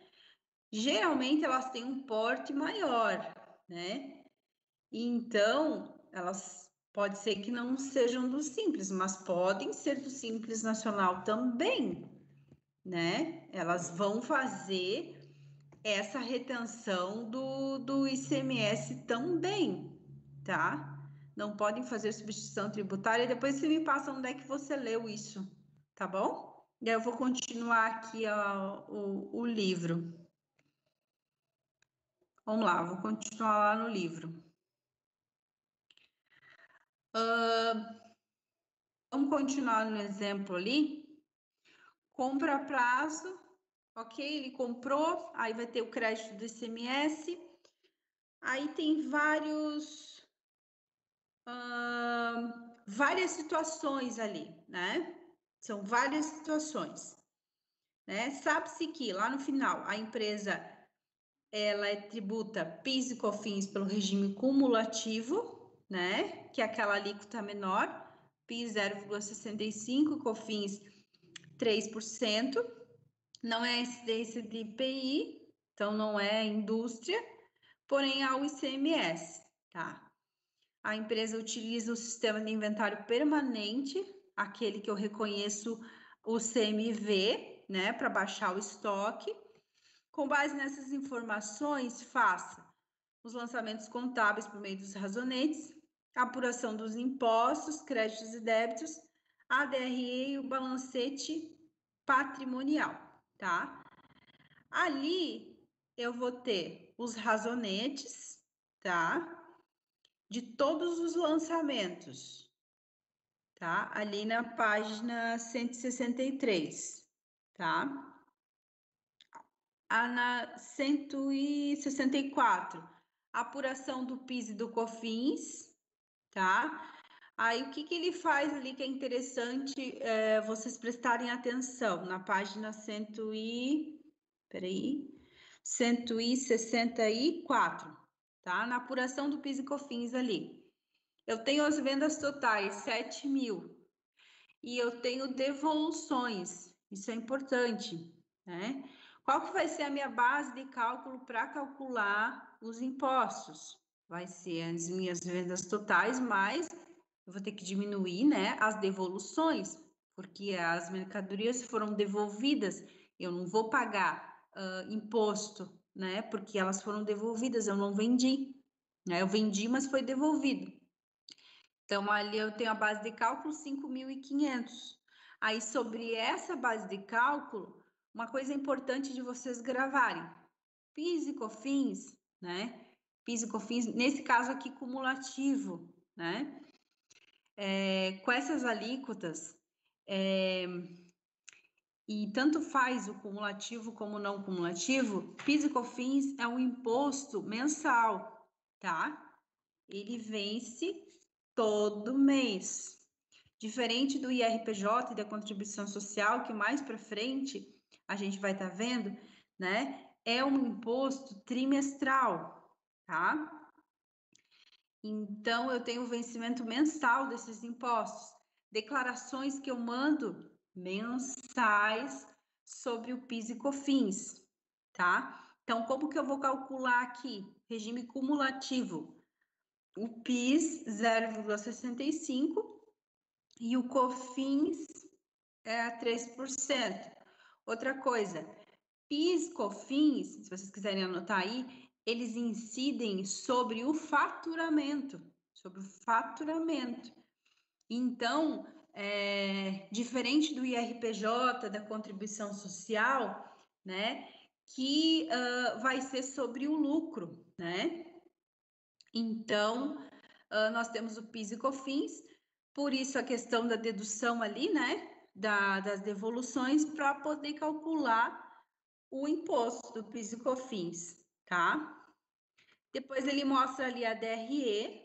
geralmente elas têm um porte maior, né, então elas pode ser que não sejam do Simples, mas podem ser do Simples Nacional também, né, elas vão fazer essa retenção do ICMS também, tá? Não podem fazer substituição tributária. Depois você me passa onde é que você leu isso, tá bom? E aí eu vou continuar aqui o livro. Vamos lá, vou continuar lá no livro. Vamos continuar no exemplo ali. Compra a prazo, ok? Ele comprou, aí vai ter o crédito do ICMS. Aí tem várias situações ali, né? São várias situações, né? Sabe-se que lá no final a empresa ela tributa PIS e COFINS pelo regime cumulativo, né? Que é aquela alíquota menor, PIS 0,65, COFINS 3%. Não é incidência de IPI, então não é indústria, porém há o ICMS, tá? A empresa utiliza o sistema de inventário permanente, aquele que eu reconheço o CMV, né, para baixar o estoque. Com base nessas informações, faça os lançamentos contábeis por meio dos razonetes, a apuração dos impostos, créditos e débitos, a DRE e o balancete patrimonial, tá? Ali eu vou ter os razonetes, tá? De todos os lançamentos, tá? Ali na página 163, tá? Na 164, apuração do PIS e do COFINS, tá? Aí, o que que ele faz ali que é interessante vocês prestarem atenção? Na página 164, tá? Na apuração do PIS e COFINS ali. Eu tenho as vendas totais, 7 mil, e eu tenho devoluções, isso é importante, né? Qual que vai ser a minha base de cálculo para calcular os impostos? Vai ser as minhas vendas totais, mas eu vou ter que diminuir, né, as devoluções, porque as mercadorias foram devolvidas, eu não vou pagar imposto, né, porque elas foram devolvidas, eu não vendi, né, eu vendi, mas foi devolvido. Então, ali eu tenho a base de cálculo 5.500. Aí, sobre essa base de cálculo, uma coisa importante de vocês gravarem: PIS e COFINS, né? PIS e COFINS, nesse caso aqui, cumulativo, né? Com essas alíquotas, e tanto faz o cumulativo como o não cumulativo, PIS e COFINS é um imposto mensal, tá? Ele vence todo mês. Diferente do IRPJ e da contribuição social, que mais para frente a gente vai estar vendo, né? É um imposto trimestral, tá? Então, eu tenho o vencimento mensal desses impostos. Declarações que eu mando mensais sobre o PIS e COFINS, tá? Então, como que eu vou calcular aqui? Regime cumulativo. O PIS 0,65 e o COFINS é a 3%. Outra coisa, PIS, COFINS, se vocês quiserem anotar aí, eles incidem sobre o faturamento, Então, diferente do IRPJ, da contribuição social, né, que vai ser sobre o lucro, né? Então, nós temos o PIS e COFINS, por isso a questão da dedução ali, né, das devoluções, para poder calcular o imposto do PIS e COFINS, tá? Depois ele mostra ali a DRE,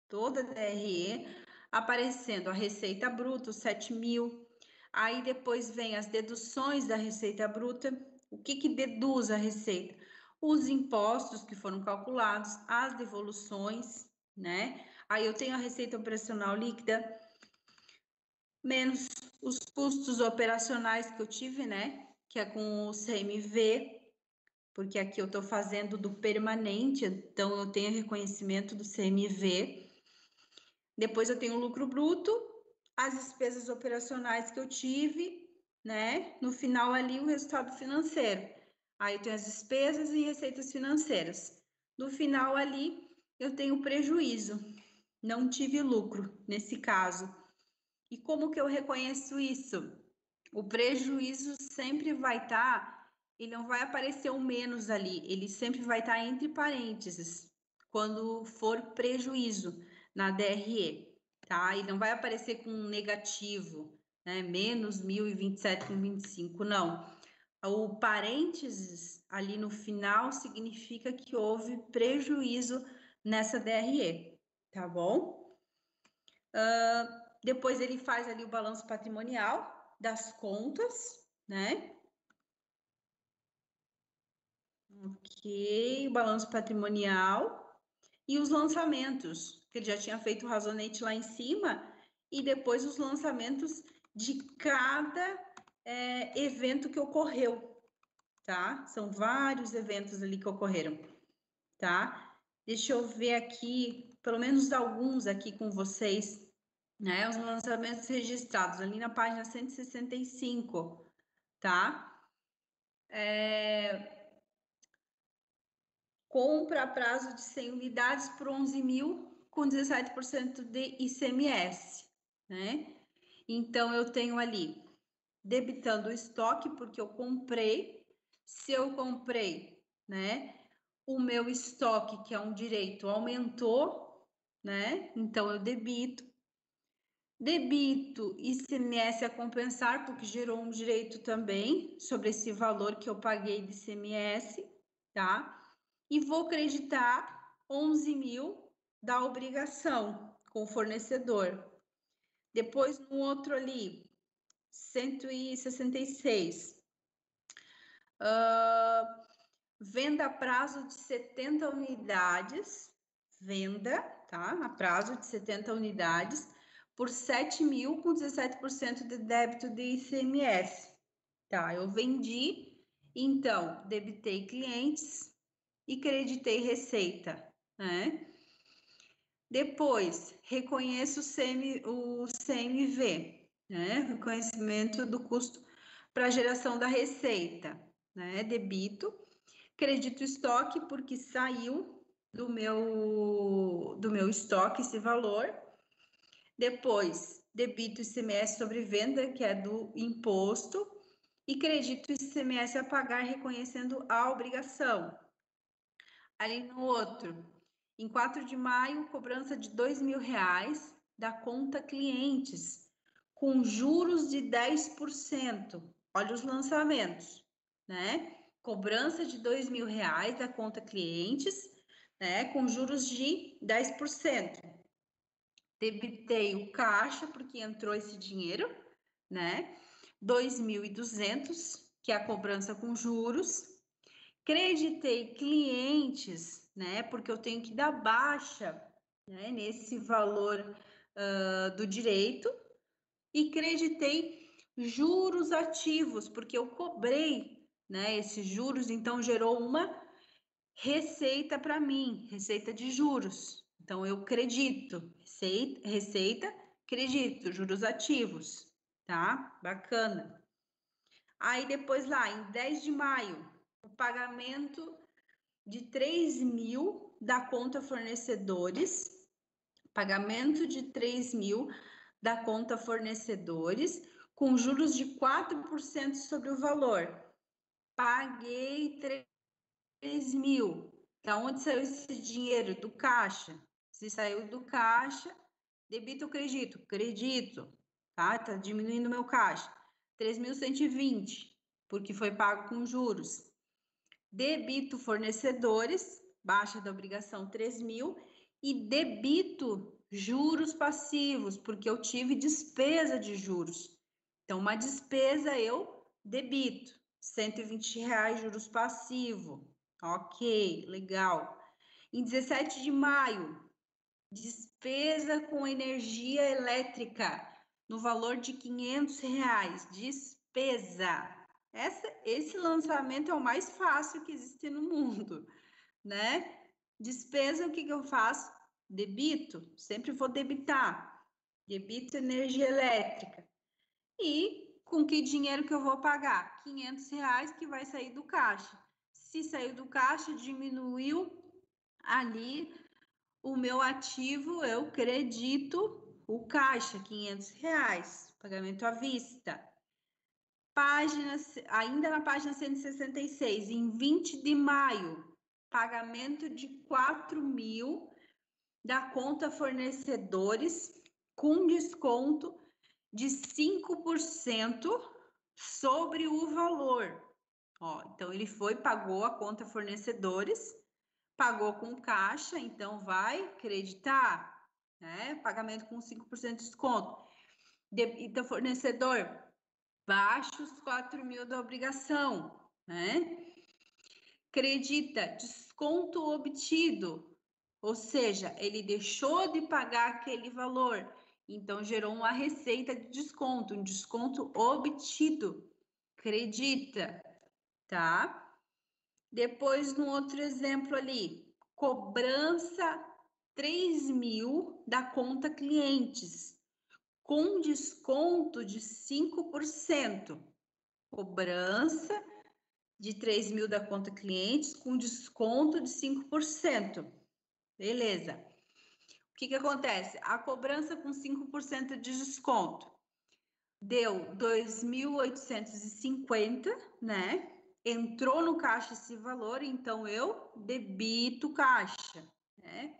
toda a DRE, aparecendo a receita bruta, os 7 mil. Aí depois vem as deduções da receita bruta. O que deduz a receita? os impostos que foram calculados, as devoluções, né? Aí eu tenho a receita operacional líquida, menos os custos operacionais que eu tive, né? Que é com o CMV, porque aqui eu estou fazendo do permanente, então eu tenho reconhecimento do CMV. Depois eu tenho o lucro bruto, as despesas operacionais que eu tive, né? No final ali o resultado financeiro. Aí eu tenho as despesas e receitas financeiras. No final ali eu tenho prejuízo, não tive lucro nesse caso. E como que eu reconheço isso? O prejuízo sempre vai estar, ele não vai aparecer o menos ali, ele sempre vai estar entre parênteses, quando for prejuízo na DRE, tá? E não vai aparecer com um negativo, né? Menos 1.027,25, não. O parênteses ali no final significa que houve prejuízo nessa DRE, tá bom? Depois ele faz ali o balanço patrimonial das contas, né? Ok, o balanço patrimonial e os lançamentos, que ele já tinha feito o razonete lá em cima, e depois os lançamentos de cada evento que ocorreu, tá? São vários eventos ali que ocorreram, tá? Deixa eu ver aqui, pelo menos alguns aqui com vocês, né? Os lançamentos registrados ali na página 165, tá? Compra a prazo de 100 unidades por 11 mil com 17% de ICMS, né? Então, eu tenho ali debitando o estoque, porque eu comprei. Se eu comprei, né? O meu estoque, que é um direito, aumentou, né? Então, eu debito. Debito ICMS a compensar, porque gerou um direito também sobre esse valor que eu paguei de ICMS, tá? E vou creditar 11 mil da obrigação com o fornecedor. Depois, no outro ali, 166. Venda a prazo de 70 unidades. Venda, tá? A prazo de 70 unidades por 7 mil com 17% de débito de ICMS. Tá, eu vendi, então, debitei clientes e creditei receita, né? Depois, reconheço o CMV, né? Reconhecimento do custo para geração da receita, né? Debito, credito estoque porque saiu do meu estoque esse valor. Depois, debito ICMS sobre venda, que é do imposto, e credito ICMS a pagar reconhecendo a obrigação. Ali no outro, em 4 de maio, cobrança de R$2.000 da conta clientes, com juros de 10%. Olha os lançamentos, né? Cobrança de R$2.000 da conta clientes, né? Com juros de 10%. Debitei o caixa, porque entrou esse dinheiro, né? 2.200, que é a cobrança com juros. Creditei clientes, né? Porque eu tenho que dar baixa, né? Nesse valor do direito. E creditei juros ativos, porque eu cobrei, né? Esses juros, então gerou uma receita para mim, receita de juros. Então eu credito, receita, credito, juros ativos, tá? Bacana. Aí depois lá, em 10 de maio, o pagamento de 3 mil da conta fornecedores, pagamento de 3 mil da conta fornecedores, com juros de 4% sobre o valor. Paguei 3 mil. Da onde saiu esse dinheiro? Do caixa. Se saiu do caixa, debito ou credito? Credito, tá? Tá diminuindo meu caixa. 3.120, porque foi pago com juros. Debito fornecedores, baixa da obrigação 3 mil, e debito juros passivos, porque eu tive despesa de juros. Então, uma despesa eu debito, R$120 juros passivo, Ok, legal. Em 17 de maio, despesa com energia elétrica no valor de R$ 500. Despesa. Esse lançamento é o mais fácil que existe no mundo, né? Despesa, o que eu faço? Debito, sempre vou debitar. Debito energia elétrica. E com que dinheiro que eu vou pagar? R$ 500 que vai sair do caixa. Se saiu do caixa, diminuiu ali o meu ativo, eu credito o caixa, R$ 500, pagamento à vista. Ainda na página 166, em 20 de maio, pagamento de 4.000 da conta fornecedores com desconto de 5% sobre o valor. Ó, então, ele pagou a conta fornecedores, pagou com caixa, então vai creditar, né? Pagamento com 5% de desconto. Então, fornecedor, baixa os 4.000 da obrigação, né? Credita, desconto obtido, ou seja, ele deixou de pagar aquele valor, então gerou uma receita de desconto, um desconto obtido. Credita, tá? Depois, no outro exemplo ali, cobrança 3.000 da conta clientes, com desconto de 5%. Cobrança de 3.000 da conta clientes, com desconto de 5%. Beleza. O que acontece? A cobrança com 5% de desconto deu 2.850, né? Entrou no caixa esse valor, então eu debito caixa, né?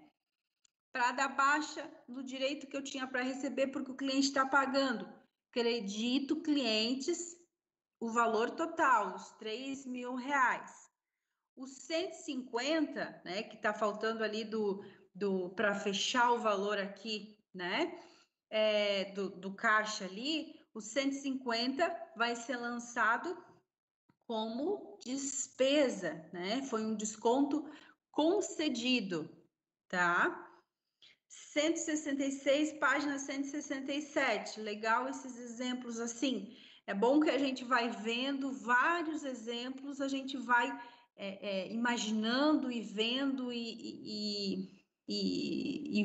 Para dar baixa no direito que eu tinha para receber, porque o cliente está pagando, credito clientes o valor total, os R$ 3.000. Os 150, né, que está faltando ali para fechar o valor aqui, né, do caixa ali, os 150 vai ser lançado como despesa, né? Foi um desconto concedido, tá? 166, página 167. Legal esses exemplos assim. É bom que a gente vai vendo vários exemplos, a gente vai imaginando e vendo e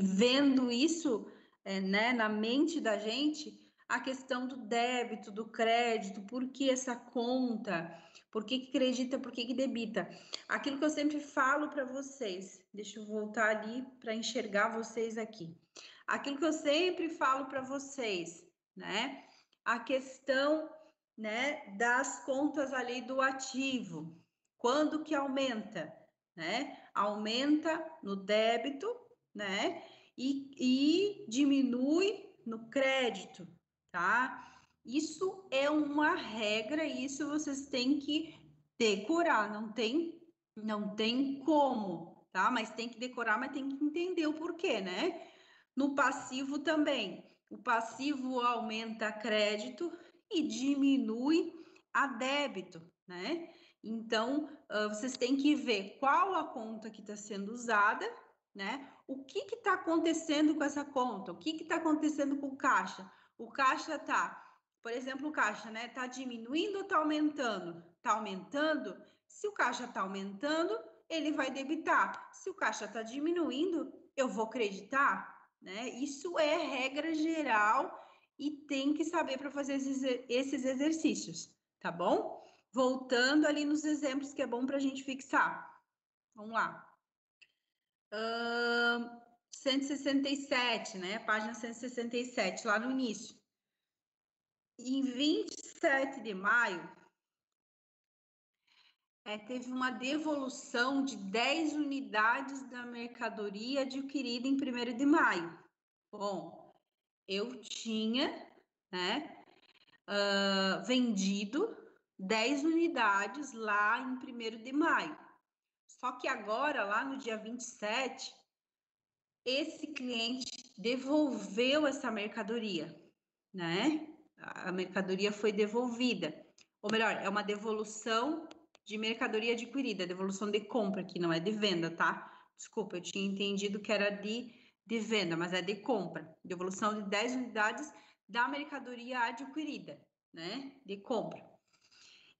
vendo isso né, na mente da gente, a questão do débito, do crédito, por que essa conta, por que acredita, por que debita. Aquilo que eu sempre falo para vocês, deixa eu voltar ali para enxergar vocês aqui. Aquilo que eu sempre falo para vocês, né? A questão, né, das contas ali do ativo. Quando que aumenta, né? Aumenta no débito, né? E diminui no crédito, tá? Isso é uma regra, isso vocês têm que decorar, não tem como, tá? Mas tem que decorar, mas tem que entender o porquê, né? No passivo também. O passivo aumenta a crédito e diminui a débito, né? Então, vocês têm que ver qual a conta que está sendo usada, né? O que está acontecendo com essa conta? O que está acontecendo com o caixa? O caixa está, por exemplo, o caixa, né? Está diminuindo ou está aumentando? Está aumentando. Se o caixa está aumentando, ele vai debitar. Se o caixa está diminuindo, eu vou creditar, né? Isso é regra geral e tem que saber para fazer esses exercícios, tá bom? Voltando ali nos exemplos que é bom para a gente fixar. Vamos lá. 167, né? Página 167, lá no início. Em 27 de maio, teve uma devolução de 10 unidades da mercadoria adquirida em 1º de maio. Bom, eu tinha, né, vendido 10 unidades lá em 1º de maio. Só que agora, lá no dia 27, esse cliente devolveu essa mercadoria, né? A mercadoria foi devolvida. Ou melhor, é uma devolução de mercadoria adquirida, devolução de compra, que não é de venda, tá? Desculpa, eu tinha entendido que era de venda, mas é de compra. Devolução de 10 unidades da mercadoria adquirida, né? De compra.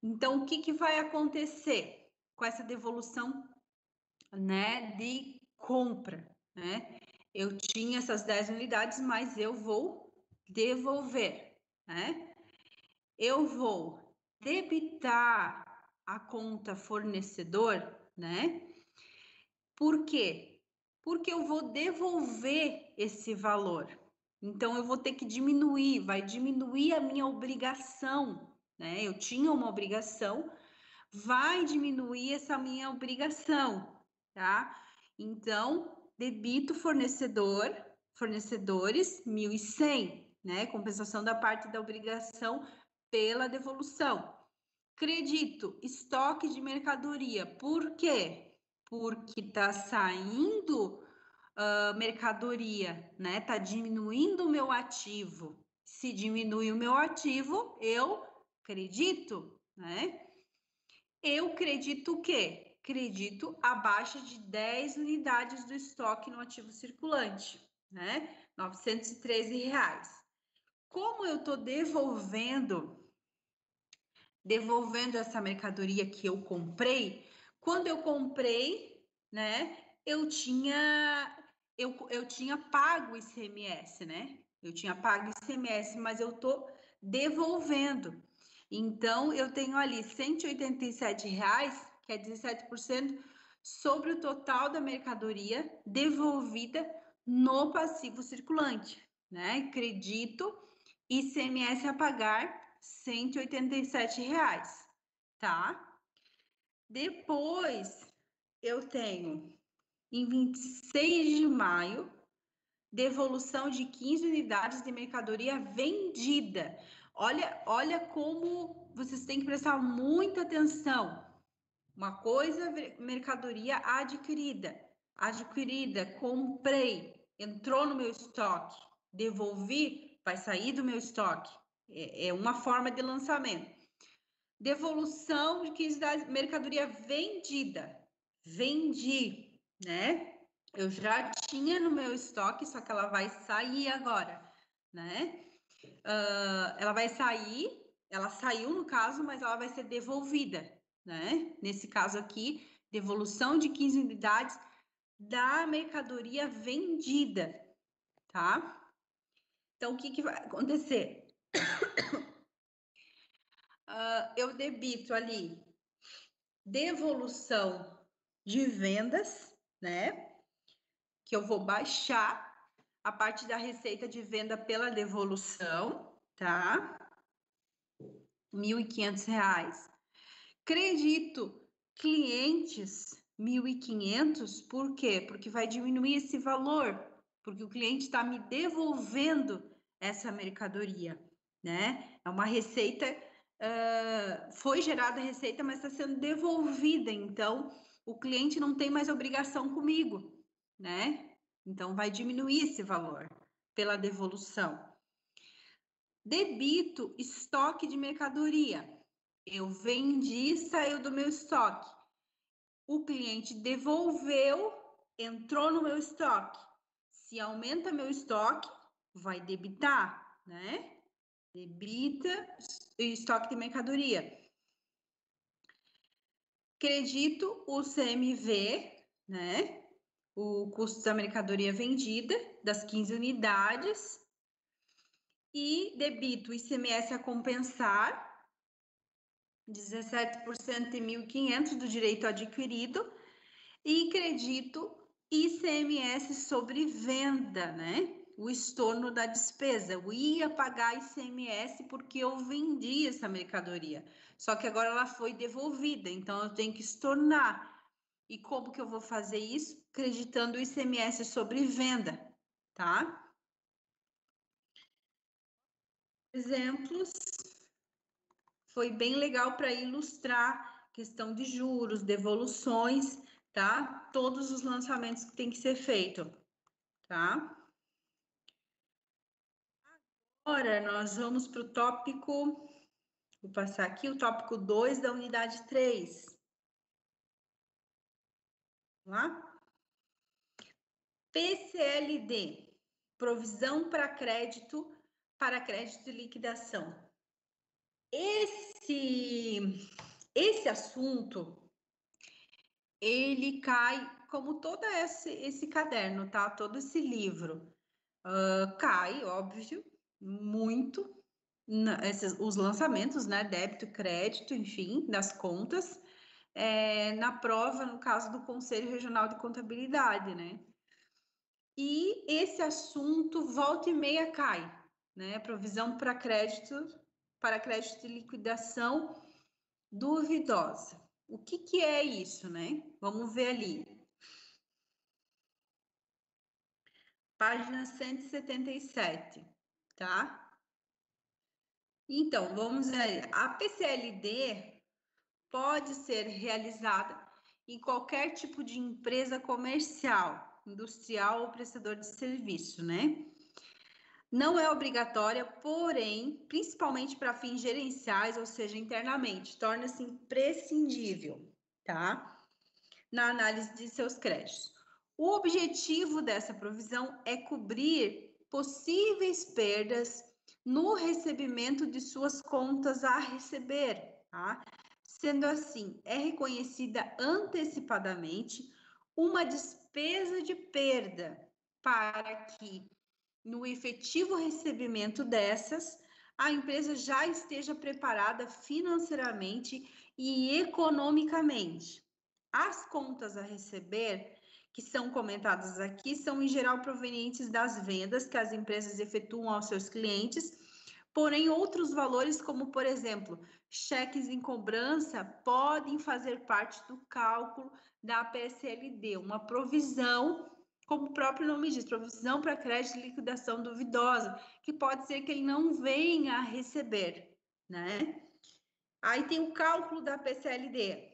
Então, o que vai acontecer com essa devolução, né, de compra, né? Eu tinha essas 10 unidades, mas eu vou devolver, né? Eu vou debitar a conta fornecedor, né? Por quê? Porque eu vou devolver esse valor. Então, eu vou ter que diminuir, vai diminuir a minha obrigação, né? Eu tinha uma obrigação, vai diminuir essa minha obrigação, tá? Então, debito fornecedores 1.100, né? Compensação da parte da obrigação pela devolução. Credito, estoque de mercadoria. Por quê? Porque está saindo mercadoria, né? Está diminuindo o meu ativo. Se diminui o meu ativo, eu credito, né? Eu credito o quê? Credito a baixa de 10 unidades do estoque no ativo circulante, né? R$ 913. Como eu estou devolvendo essa mercadoria que eu comprei, quando eu comprei, né, eu tinha pago o ICMS, né? Eu tinha pago o ICMS, mas eu tô devolvendo. Então, eu tenho ali R$ 187, que é 17% sobre o total da mercadoria devolvida no passivo circulante, né? Credito ICMS a pagar R$ 187, tá? Depois, eu tenho, em 26 de maio, devolução de 15 unidades de mercadoria vendida. Olha como vocês têm que prestar muita atenção. Uma coisa, mercadoria adquirida. Adquirida, comprei, entrou no meu estoque, devolvi, vai sair do meu estoque. É uma forma de lançamento. Devolução de 15 unidades de mercadoria vendida. Vendi, né? Eu já tinha no meu estoque, só que ela vai sair agora, né? Ela vai sair, ela saiu no caso, mas ela vai ser devolvida, né? Nesse caso aqui, devolução de 15 unidades da mercadoria vendida, tá? Então, o que vai acontecer? Eu debito ali devolução de vendas, né? Que eu vou baixar a parte da receita de venda pela devolução, tá? R$ 1.500. Credito clientes 1.500, por quê? Porque vai diminuir esse valor, porque o cliente está me devolvendo essa mercadoria, né? É uma receita, foi gerada a receita, mas está sendo devolvida, então o cliente não tem mais obrigação comigo, né? Então vai diminuir esse valor pela devolução. Debito estoque de mercadoria. Eu vendi, saiu do meu estoque. O cliente devolveu, entrou no meu estoque. Se aumenta meu estoque, vai debitar, né? Debita estoque de mercadoria. Credito o CMV, né? O custo da mercadoria vendida, das 15 unidades. E debito o ICMS a compensar, 17% de 1.500 do direito adquirido, e credito ICMS sobre venda, né? O estorno da despesa. Eu ia pagar ICMS porque eu vendi essa mercadoria, só que agora ela foi devolvida, então eu tenho que estornar. E como que eu vou fazer isso? Creditando o ICMS sobre venda, tá? Exemplos. Foi bem legal para ilustrar questão de juros, devoluções, tá? Todos os lançamentos que tem que ser feito, tá? Agora nós vamos para o tópico, vou passar aqui o tópico 2 da unidade 3. Vamos lá? PCLD, provisão para crédito de liquidação. Esse assunto, ele cai, como todo esse caderno, tá? Todo esse livro, cai, óbvio, muito, os lançamentos, né? Débito, crédito, enfim, das contas, na prova, no caso do Conselho Regional de Contabilidade, né? E esse assunto volta e meia cai, né? Provisão para crédito de liquidação duvidosa. O que é isso, né? Vamos ver ali. Página 177, tá? Então, vamos ver. A PCLD pode ser realizada em qualquer tipo de empresa comercial, industrial ou prestador de serviço, né? Não é obrigatória, porém, principalmente para fins gerenciais, ou seja, internamente, torna-se imprescindível, tá? Na análise de seus créditos. O objetivo dessa provisão é cobrir possíveis perdas no recebimento de suas contas a receber, tá? Sendo assim, é reconhecida antecipadamente uma despesa de perda para que no efetivo recebimento dessas, a empresa já esteja preparada financeiramente e economicamente. As contas a receber, que são comentadas aqui, são em geral provenientes das vendas que as empresas efetuam aos seus clientes, porém outros valores, como por exemplo, cheques em cobrança, podem fazer parte do cálculo da PSLD, uma provisão, como o próprio nome diz, provisão para crédito de liquidação duvidosa, que pode ser que ele não venha a receber, né? Aí tem o cálculo da PCLD,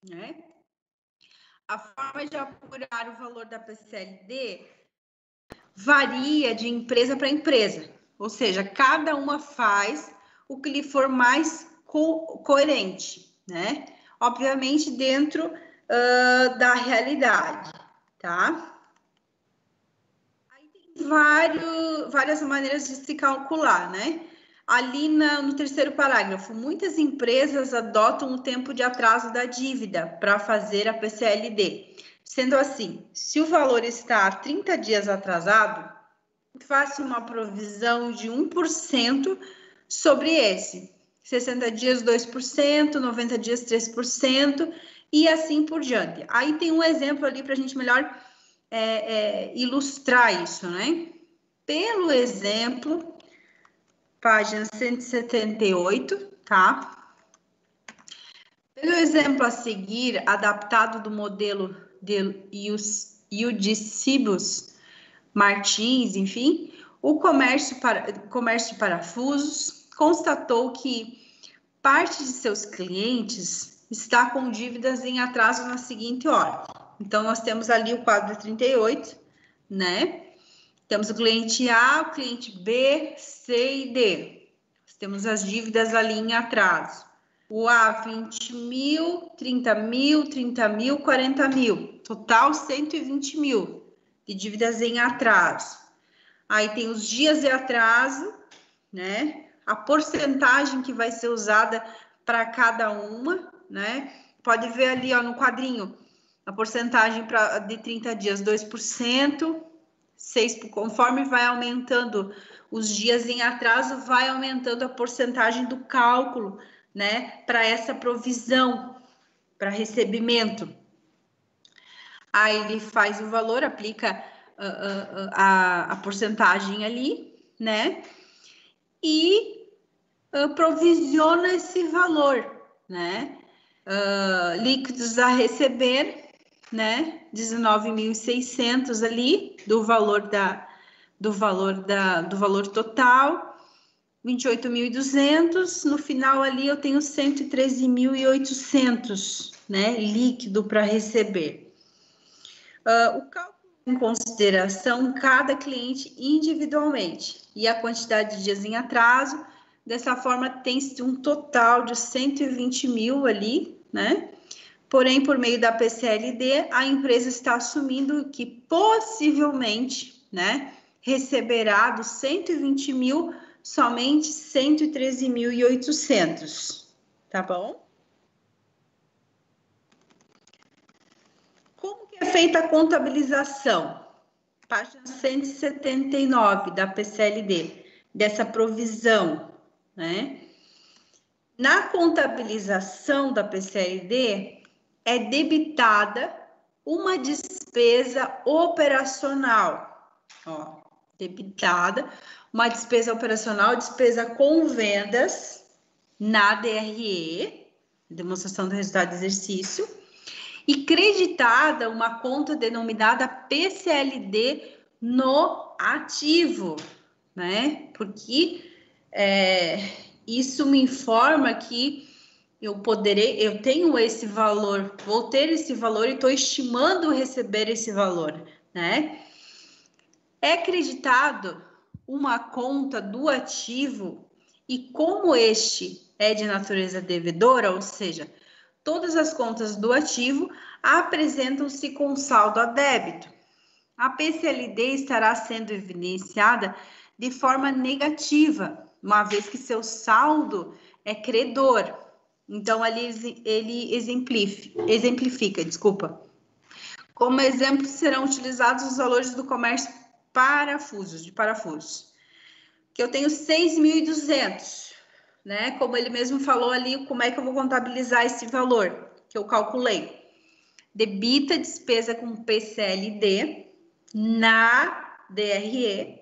né? A forma de apurar o valor da PCLD varia de empresa para empresa, ou seja, cada uma faz o que lhe for mais coerente, né? Obviamente dentro da realidade, tá? Várias maneiras de se calcular, né? Ali no terceiro parágrafo, muitas empresas adotam o tempo de atraso da dívida para fazer a PCLD. Sendo assim, se o valor está 30 dias atrasado, faça uma provisão de 1% sobre esse. 60 dias, 2%, 90 dias, 3%, e assim por diante. Aí tem um exemplo ali para a gente melhor ilustrar isso, né? Pelo exemplo, página 178, tá? Pelo exemplo a seguir, adaptado do modelo de Eudicibus Martins, enfim, o comércio de parafusos constatou que parte de seus clientes está com dívidas em atraso na seguinte ordem. Então, nós temos ali o quadro 38, né? Temos o cliente A, o cliente B, C e D. Nós temos as dívidas ali em atraso. O A, 20 mil, 30 mil, 30 mil, 40 mil. Total, 120 mil de dívidas em atraso. Aí tem os dias de atraso, né? A porcentagem que vai ser usada para cada uma, né? Pode ver ali, ó, no quadrinho, a porcentagem de 30 dias, 2%, 6%, conforme vai aumentando os dias em atraso, vai aumentando a porcentagem do cálculo, né? Para essa provisão, para recebimento. Aí ele faz o valor, aplica a porcentagem ali, né? E provisiona esse valor, né? Líquidos a receber, né? 19.600 ali do valor total, 28.200. No final ali eu tenho 113.800, né? Líquido para receber. O cálculo em consideração cada cliente individualmente e a quantidade de dias em atraso. Dessa forma, tem-se um total de 120 mil ali, né? porém, por meio da PCLD, a empresa está assumindo que possivelmente, né, receberá dos 120 mil somente 113.800, tá bom? Como que é feita a contabilização? Página 179 da PCLD, dessa provisão, né? Na contabilização da PCLD, é debitada uma despesa operacional, ó, debitada uma despesa operacional, despesa com vendas na DRE, demonstração do resultado do exercício, e creditada uma conta denominada PCLD no ativo, né? Porque isso me informa que eu tenho esse valor, vou ter esse valor e estou estimando receber esse valor, né? É creditado uma conta do ativo e como este é de natureza devedora, ou seja, todas as contas do ativo apresentam-se com saldo a débito. A PCLD estará sendo evidenciada de forma negativa, uma vez que seu saldo é credor. Então, ali ele exemplifica, desculpa. Como exemplo, serão utilizados os valores do comércio de parafusos. Que eu tenho 6.200, né? Como ele mesmo falou ali, como é que eu vou contabilizar esse valor que eu calculei? Debita despesa com PCLD na DRE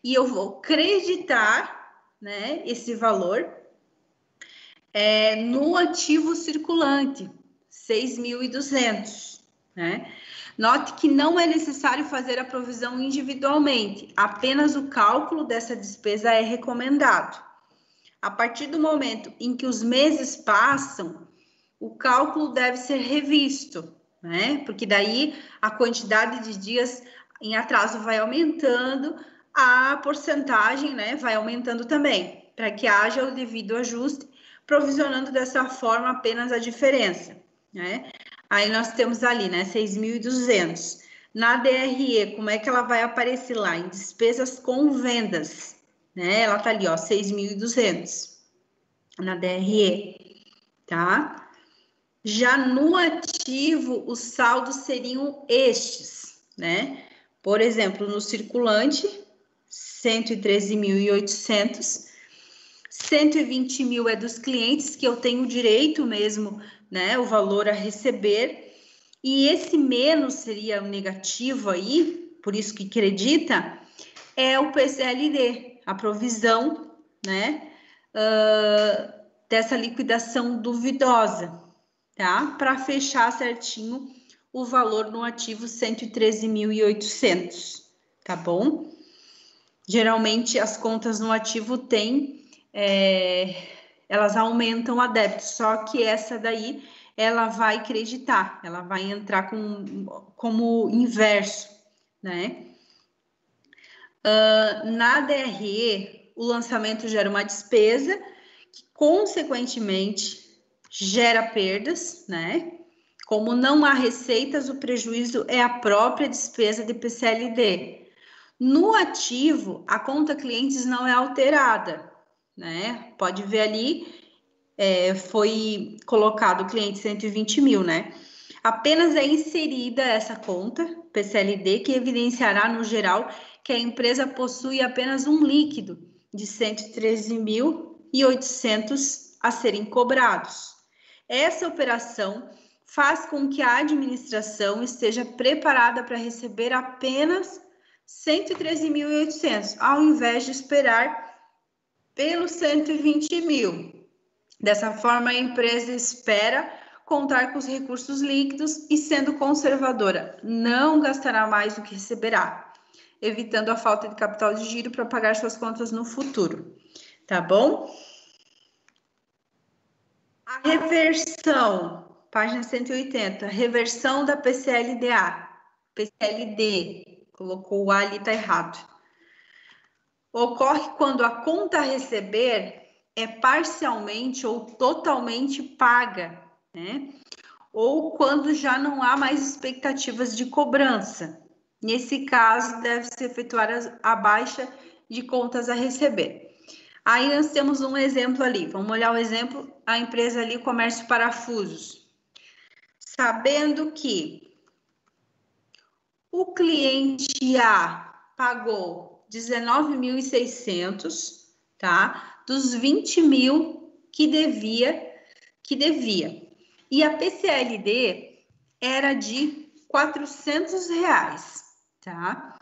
e eu vou creditar, né, esse valor no ativo circulante, 6.200, né? Note que não é necessário fazer a provisão individualmente, apenas o cálculo dessa despesa é recomendado. A partir do momento em que os meses passam, o cálculo deve ser revisto, né? Porque daí a quantidade de dias em atraso vai aumentando, a porcentagem, né, vai aumentando também, para que haja o devido ajuste, provisionando dessa forma apenas a diferença, né? Aí nós temos ali, né, 6.200. Na DRE, como é que ela vai aparecer lá? Em despesas com vendas, né? Ela tá ali, ó, 6.200 na DRE, tá? Já no ativo, os saldos seriam estes, né? Por exemplo, no circulante, 113.800, 120 mil é dos clientes que eu tenho direito mesmo, né? O valor a receber. E esse menos seria o negativo aí, por isso que acredita, é o PCLD, a provisão, né? Dessa liquidação duvidosa, tá? Para fechar certinho o valor no ativo 113.800, tá bom? Geralmente as contas no ativo elas aumentam a débito, só que essa daí ela vai creditar, ela vai entrar como inverso, né? Na DRE, o lançamento gera uma despesa que, consequentemente, gera perdas, né? Como não há receitas, o prejuízo é a própria despesa de PCLD. No ativo, a conta clientes não é alterada, né? Pode ver ali, foi colocado o cliente 120 mil, né? Apenas é inserida essa conta PCLD que evidenciará no geral que a empresa possui apenas um líquido de 113.800 a serem cobrados. Essa operação faz com que a administração esteja preparada para receber apenas 113.800, ao invés de esperar pelos 120 mil. Dessa forma, a empresa espera contar com os recursos líquidos e, sendo conservadora, não gastará mais do que receberá, evitando a falta de capital de giro para pagar suas contas no futuro. Tá bom? A reversão, página 180, reversão da PCLDA. PCLD, colocou o A ali, tá errado. Ocorre quando a conta a receber é parcialmente ou totalmente paga, né? ou quando já não há mais expectativas de cobrança. Nesse caso, deve-se efetuar a baixa de contas a receber. Aí nós temos um exemplo ali, vamos olhar o exemplo, a empresa ali, Comércio Parafusos. Sabendo que o cliente A pagou 19.600, tá? Dos 20 mil que devia. E a PCLD era de R$400, tá?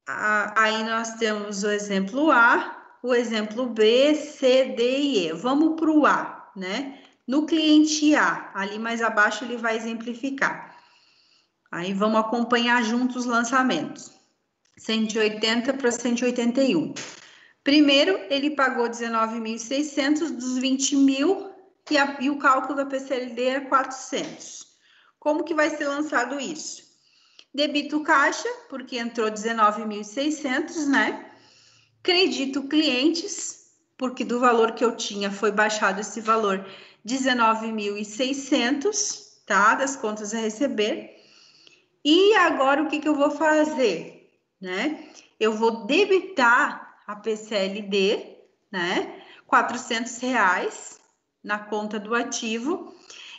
Aí nós temos o exemplo A, o exemplo B, C, D e E. Vamos para o A, né? No cliente A, ali mais abaixo ele vai exemplificar. Aí vamos acompanhar juntos os lançamentos. 180 para 181. Primeiro, ele pagou 19.600 dos 20 mil e o cálculo da PCLD é 400. Como que vai ser lançado isso? Debito caixa, porque entrou 19.600, né? Credito clientes, porque do valor que eu tinha foi baixado esse valor 19.600, tá? Das contas a receber. E agora o que eu vou fazer, né? Eu vou debitar a PCLD, né? R$400 na conta do ativo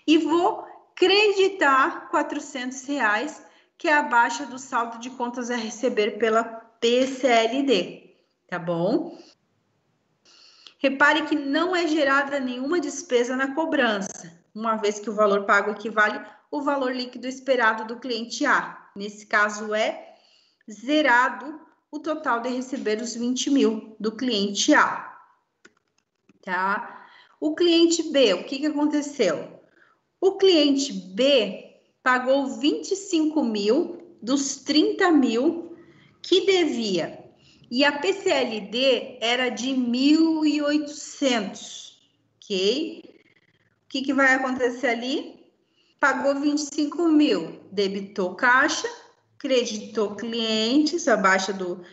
e vou creditar R$400, que é a baixa do saldo de contas a receber pela PCLD, tá bom? Repare que não é gerada nenhuma despesa na cobrança, uma vez que o valor pago equivale ao valor líquido esperado do cliente A. Nesse caso, é zerado o total de receber os 20 mil do cliente A, tá? O cliente B, o que aconteceu? O cliente B pagou 25 mil dos 30 mil que devia. E a PCLD era de 1.800, ok? O que vai acontecer ali? Pagou 25 mil, debitou caixa, creditou clientes, abaixo do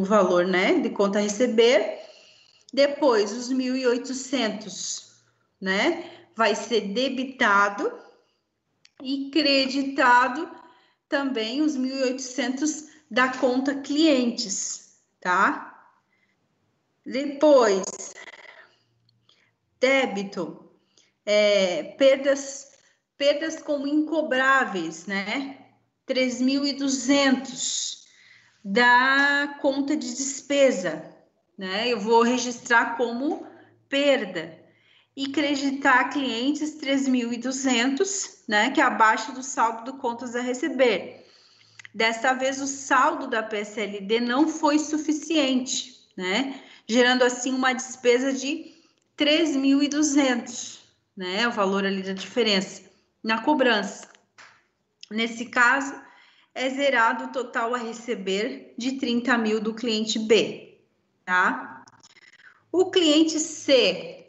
valor, né, de conta a receber. Depois, os 1.800, né, vai ser debitado e creditado também os 1.800 da conta clientes, tá? Depois, débito, perdas como incobráveis, né? 3.200 da conta de despesa, né? Eu vou registrar como perda e creditar clientes 3.200, né? Que é abaixo do saldo do contas a receber. Desta vez, o saldo da PCLD não foi suficiente, né? Gerando assim uma despesa de 3.200, né? O valor ali da diferença na cobrança. Nesse caso, é zerado o total a receber de 30 mil do cliente B, tá? O cliente C,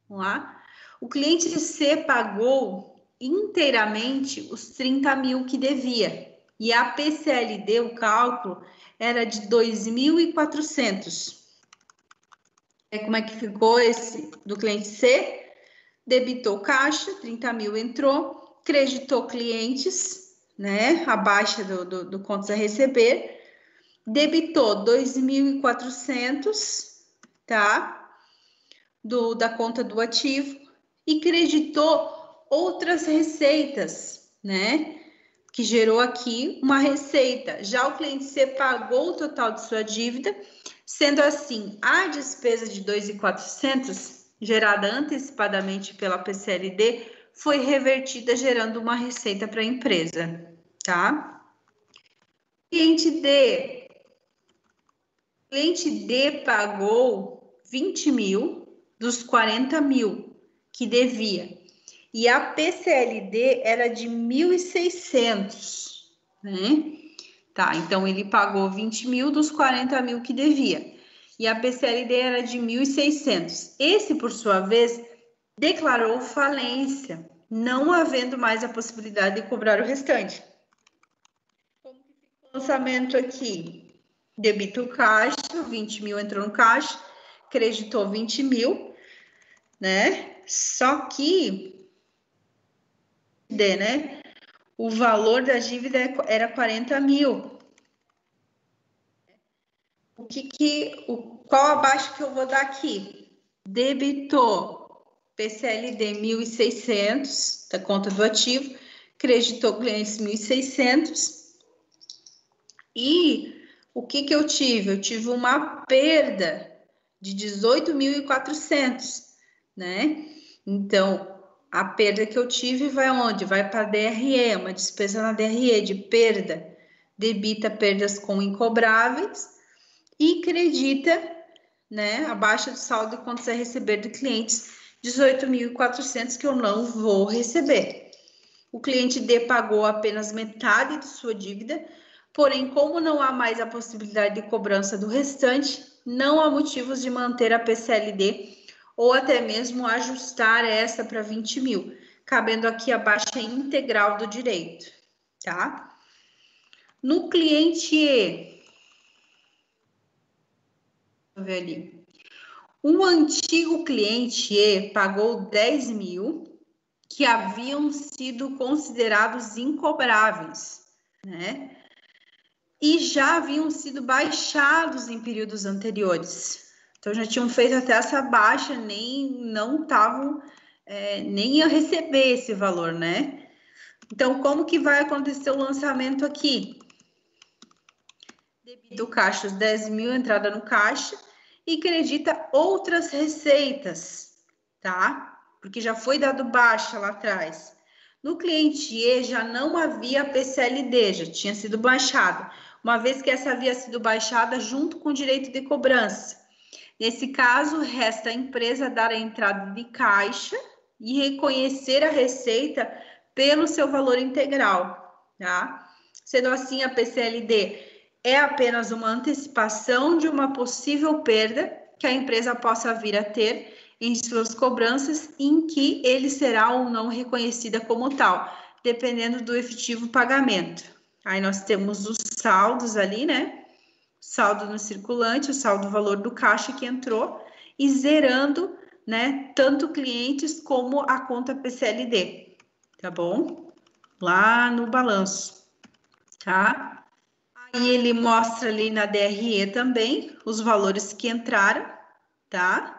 vamos lá? O cliente C pagou inteiramente os 30 mil que devia. E a PCLD, o cálculo, era de 2.400. Como é que ficou esse do cliente C? Debitou caixa, 30 mil entrou, creditou clientes, né? A baixa do contas a receber, debitou 2.400, tá? Da conta do ativo e creditou outras receitas, né? Que gerou aqui uma receita. Já o cliente C pagou o total de sua dívida, sendo assim, a despesa de 2.400 gerada antecipadamente pela PCLD foi revertida, gerando uma receita para a empresa, tá? Cliente D pagou 20 mil dos 40 mil que devia. E a PCLD era de 1.600, né? Tá, então ele pagou 20 mil dos 40 mil que devia. E a PCLD era de 1.600. Esse, por sua vez, declarou falência, não havendo mais a possibilidade de cobrar o restante. Como que fica o lançamento aqui? Debito caixa, 20 mil entrou no caixa, creditou 20 mil, né? Só que, né? O valor da dívida era 40 mil. Qual abaixo que eu vou dar aqui? Debitou PCLD 1.600, da conta do ativo, creditou clientes 1.600. E o que eu tive? Eu tive uma perda de 18.400, né? Então, a perda que eu tive vai onde? Vai para a DRE, uma despesa na DRE de perda. Debita perdas com incobráveis e credita, né, a baixa do saldo de contas a receber de clientes, 18.400 que eu não vou receber. O cliente D pagou apenas metade de sua dívida, porém, como não há mais a possibilidade de cobrança do restante, não há motivos de manter a PCLD ou até mesmo ajustar essa para 20 mil, cabendo aqui a baixa integral do direito, tá? No cliente E, ver ali. Um antigo cliente E pagou 10 mil que haviam sido considerados incobráveis, né? E já haviam sido baixados em períodos anteriores. Então já tinham feito até essa baixa, não estavam, nem ia receber esse valor, né? Então, como que vai acontecer o lançamento aqui? Debita o caixa os 10 mil, entrada no caixa, e credita outras receitas, tá? Porque já foi dado baixa lá atrás. No cliente E já não havia PCLD, já tinha sido baixado, uma vez que essa havia sido baixada junto com o direito de cobrança. Nesse caso, resta a empresa dar a entrada de caixa e reconhecer a receita pelo seu valor integral, tá? Sendo assim, a PCLD é apenas uma antecipação de uma possível perda que a empresa possa vir a ter em suas cobranças, em que ele será ou não reconhecida como tal, dependendo do efetivo pagamento. Aí nós temos os saldos ali, né? Saldo no circulante, o saldo valor do caixa que entrou, e zerando, né, tanto clientes como a conta PCLD, tá bom? Lá no balanço, tá? Aí ele mostra ali na DRE também os valores que entraram, tá?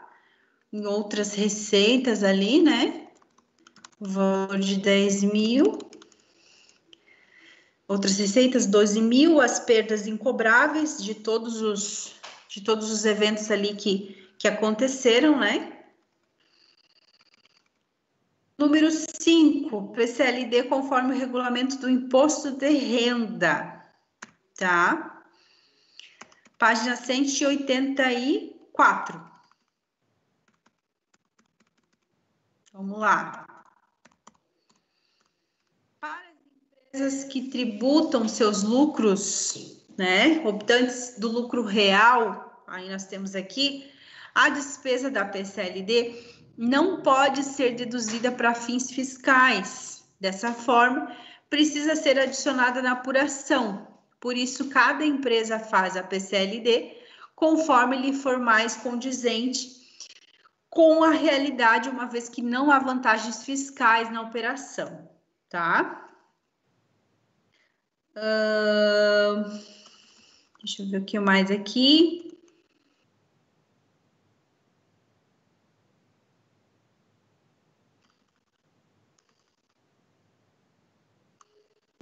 Em outras receitas ali, né? O valor de 10 mil. Outras receitas, 12 mil, as perdas incobráveis de todos os eventos ali que aconteceram, né? Número 5, PCLD conforme o regulamento do imposto de renda, tá? Página 184. Vamos lá. Para as empresas que tributam seus lucros, né, optantes do lucro real, aí nós temos aqui, a despesa da PCLD não pode ser deduzida para fins fiscais. Dessa forma, precisa ser adicionada na apuração. Por isso, cada empresa faz a PCLD conforme lhe for mais condizente com a realidade, uma vez que não há vantagens fiscais na operação, tá? Deixa eu ver o que mais aqui.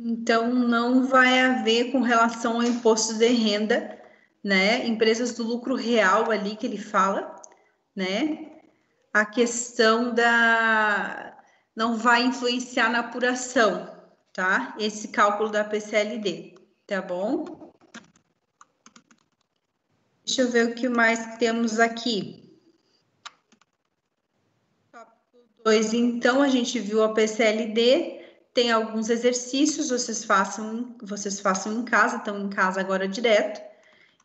Então, não vai haver com relação ao imposto de renda, né? Empresas do lucro real ali que ele fala, né? A questão não vai influenciar na apuração, tá? Esse cálculo da PCLD, tá bom? Deixa eu ver o que mais temos aqui. Tópico 2, então, a gente viu a PCLD, tem alguns exercícios, vocês façam em casa, estão em casa agora direto.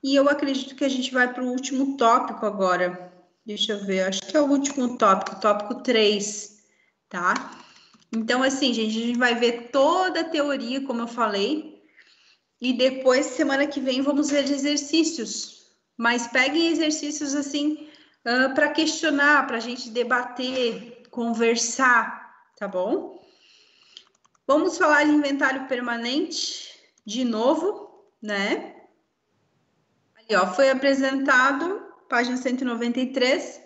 E eu acredito que a gente vai para o último tópico agora. Deixa eu ver, acho que é o último tópico 3, tá? Então, assim, gente, a gente vai ver toda a teoria, como eu falei, e depois, semana que vem, vamos ver exercícios. Mas peguem exercícios, assim, para questionar, para a gente debater, conversar, tá bom? Vamos falar de inventário permanente de novo, né? Ali, ó, foi apresentado, página 193,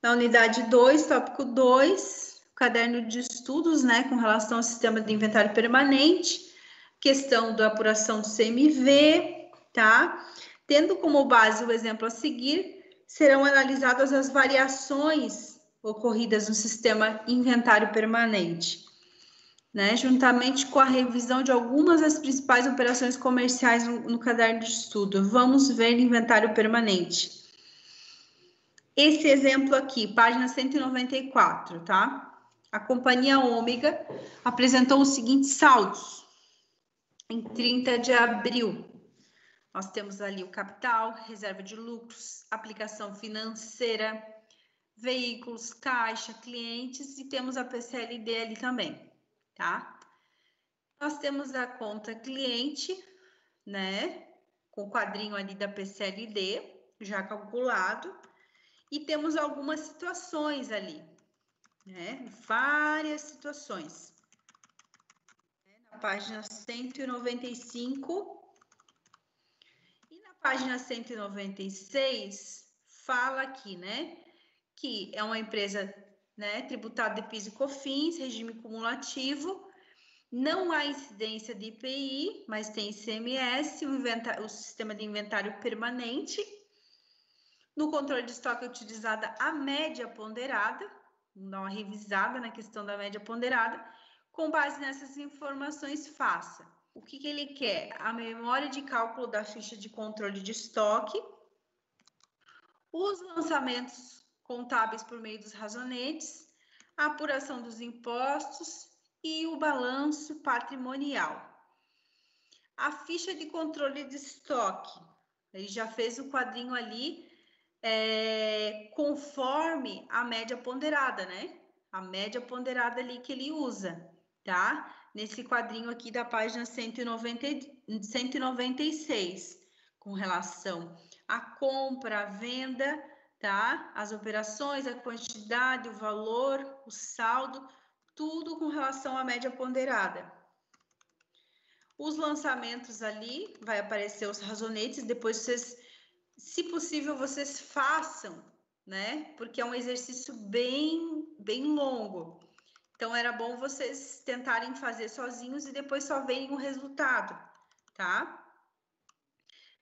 na unidade 2, tópico 2, caderno de estudos, né, com relação ao sistema de inventário permanente, questão da apuração do CMV, tá? Tendo como base o exemplo a seguir, serão analisadas as variações ocorridas no sistema inventário permanente, né? Juntamente com a revisão de algumas das principais operações comerciais no caderno de estudo. Vamos ver inventário permanente. Esse exemplo aqui, página 194, tá? A companhia Ômega apresentou os seguintes saldos em 30 de abril. Nós temos ali o capital, reserva de lucros, aplicação financeira, veículos, caixa, clientes e temos a PCLD ali também, tá? Nós temos a conta cliente, né? Com o quadrinho ali da PCLD já calculado. E temos algumas situações ali, né? Várias situações. Na página 195 e na página 196 fala aqui, né? Que é uma empresa, né, tributada de PIS e COFINS, regime cumulativo, não há incidência de IPI, mas tem ICMS, o sistema de inventário permanente. No controle de estoque é utilizada a média ponderada, vamos dar uma revisada na questão da média ponderada. Com base nessas informações, faça. O que ele quer? A memória de cálculo da ficha de controle de estoque, os lançamentos contábeis por meio dos razonetes, a apuração dos impostos e o balanço patrimonial. A ficha de controle de estoque, ele já fez o quadrinho ali, conforme a média ponderada, né? A média ponderada ali que ele usa, tá? Nesse quadrinho aqui da página 196, com relação à compra, à venda, tá? As operações, a quantidade, o valor, o saldo, tudo com relação à média ponderada. Os lançamentos ali, vai aparecer os razonetes, depois vocês, se possível, vocês façam, né? Porque é um exercício bem longo. Então, era bom vocês tentarem fazer sozinhos e depois só verem o resultado, tá?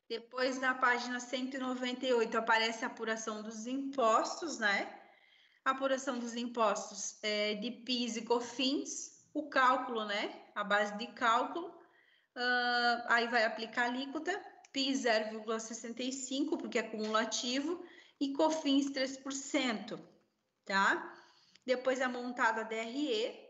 Depois, na página 198, aparece a apuração dos impostos, né? A apuração dos impostos de PIS e COFINS, o cálculo, né? A base de cálculo. Aí vai aplicar a alíquota, PIS 0,65, porque é cumulativo, e COFINS 3%, tá? Depois a montada DRE,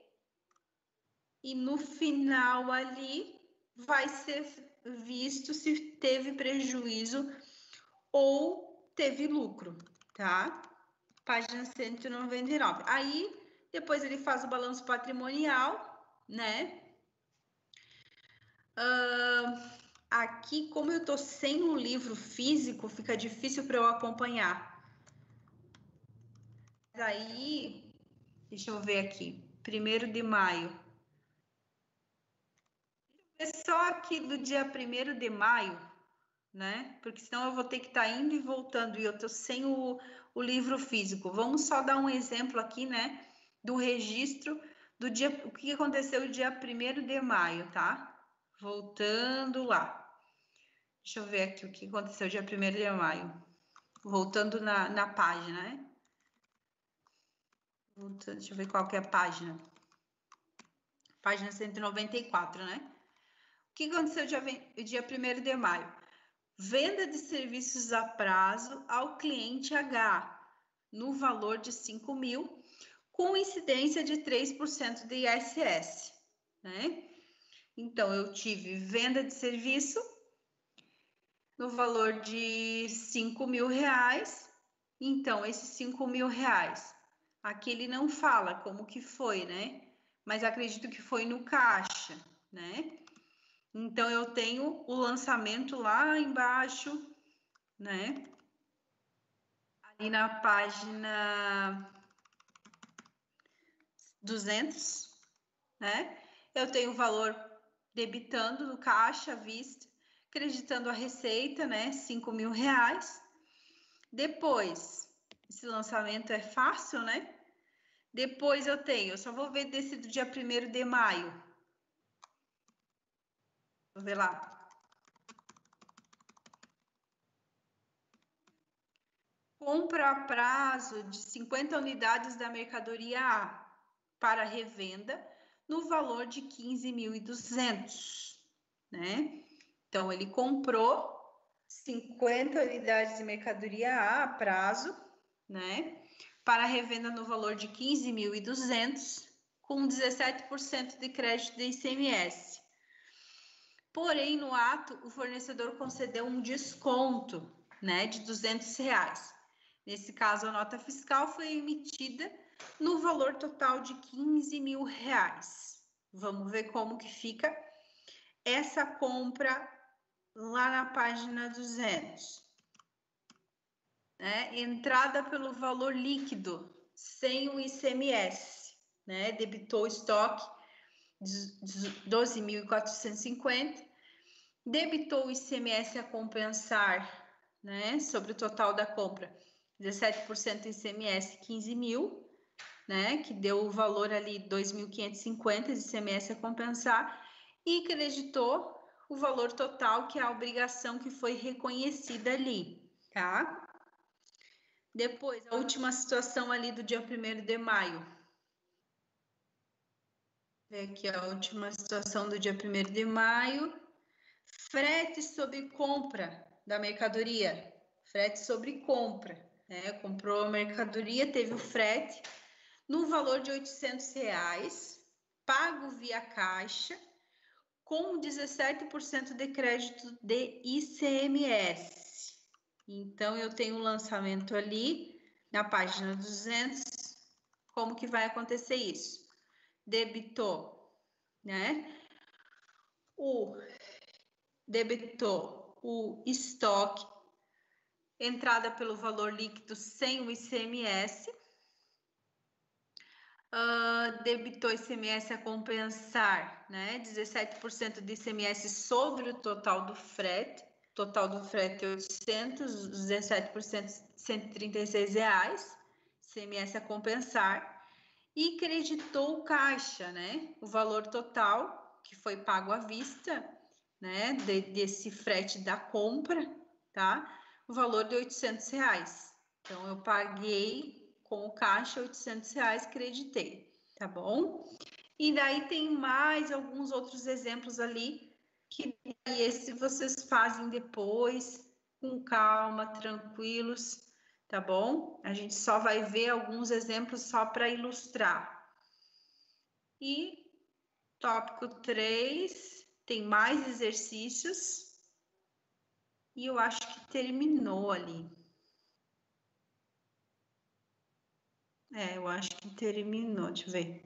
e no final ali vai ser visto se teve prejuízo ou teve lucro, tá? Página 199. Aí, depois ele faz o balanço patrimonial, né? Aqui, como eu tô sem um livro físico, fica difícil para eu acompanhar. Aí, deixa eu ver aqui, 1º de maio. É só aqui do dia 1º de maio, né? Porque senão eu vou ter que estar indo e voltando e eu tô sem o livro físico. Vamos só dar um exemplo aqui, né? Do registro do dia, o que aconteceu no dia 1º de maio, tá? Voltando lá. Deixa eu ver aqui o que aconteceu dia 1º de maio. Voltando na página, né? Voltando, deixa eu ver qual que é a página. Página 194, né? O que aconteceu dia 1º de maio? Venda de serviços a prazo ao cliente H, no valor de 5 mil, com incidência de 3% de ISS, né? Então, eu tive venda de serviço no valor de 5 mil reais. Então, esses 5 mil reais, aqui ele não fala como que foi, né? Mas acredito que foi no caixa, né? Então, eu tenho o lançamento lá embaixo, né? Ali na página 200, né? Eu tenho o valor debitando no caixa à vista, acreditando a receita, né? R$ 5.000. Depois, esse lançamento é fácil, né? Depois eu só vou ver desse do dia 1º de maio. Vou ver lá. Compra a prazo de 50 unidades da mercadoria A para revenda no valor de 15.200, né? Então, ele comprou 50 unidades de mercadoria A prazo, né? Para revenda no valor de 15.200, com 17% de crédito de ICMS. Porém, no ato, o fornecedor concedeu um desconto, né, de R$ 200. Nesse caso, a nota fiscal foi emitida no valor total de R$ 15.000. Vamos ver como que fica essa compra lá na página 200. Né? Entrada pelo valor líquido, sem o ICMS, né? Debitou o estoque de 12.450, debitou o ICMS a compensar, né? Sobre o total da compra, 17% ICMS, 15.000, né? Que deu o valor ali 2.550 de ICMS a compensar, e creditou o valor total, que é a obrigação que foi reconhecida ali, tá? Depois, a última situação ali do dia 1º de maio. Aqui a última situação do dia 1º de maio. Frete sobre compra da mercadoria. Frete sobre compra, né? Comprou a mercadoria, teve o frete no valor de R$ 800, pago via caixa, com 17% de crédito de ICMS. Então, eu tenho um lançamento ali na página 200. Como que vai acontecer isso? Debitou, né? Debitou o estoque, entrada pelo valor líquido sem o ICMS. Debitou ICMS a compensar, né? 17% de ICMS sobre o total do frete. Total do frete é 800, 17%, R$ 136, ICMS a compensar. E creditou o caixa, né? O valor total que foi pago à vista, né? Desse frete da compra, tá? O valor de R$ 800. Então, eu paguei com o caixa R$ 800, creditei, tá bom? E daí tem mais alguns outros exemplos ali, que esse vocês fazem depois, com calma, tranquilos, tá bom? A gente só vai ver alguns exemplos só para ilustrar. E tópico 3, tem mais exercícios, e eu acho que terminou ali. Eu acho que terminou, deixa eu ver.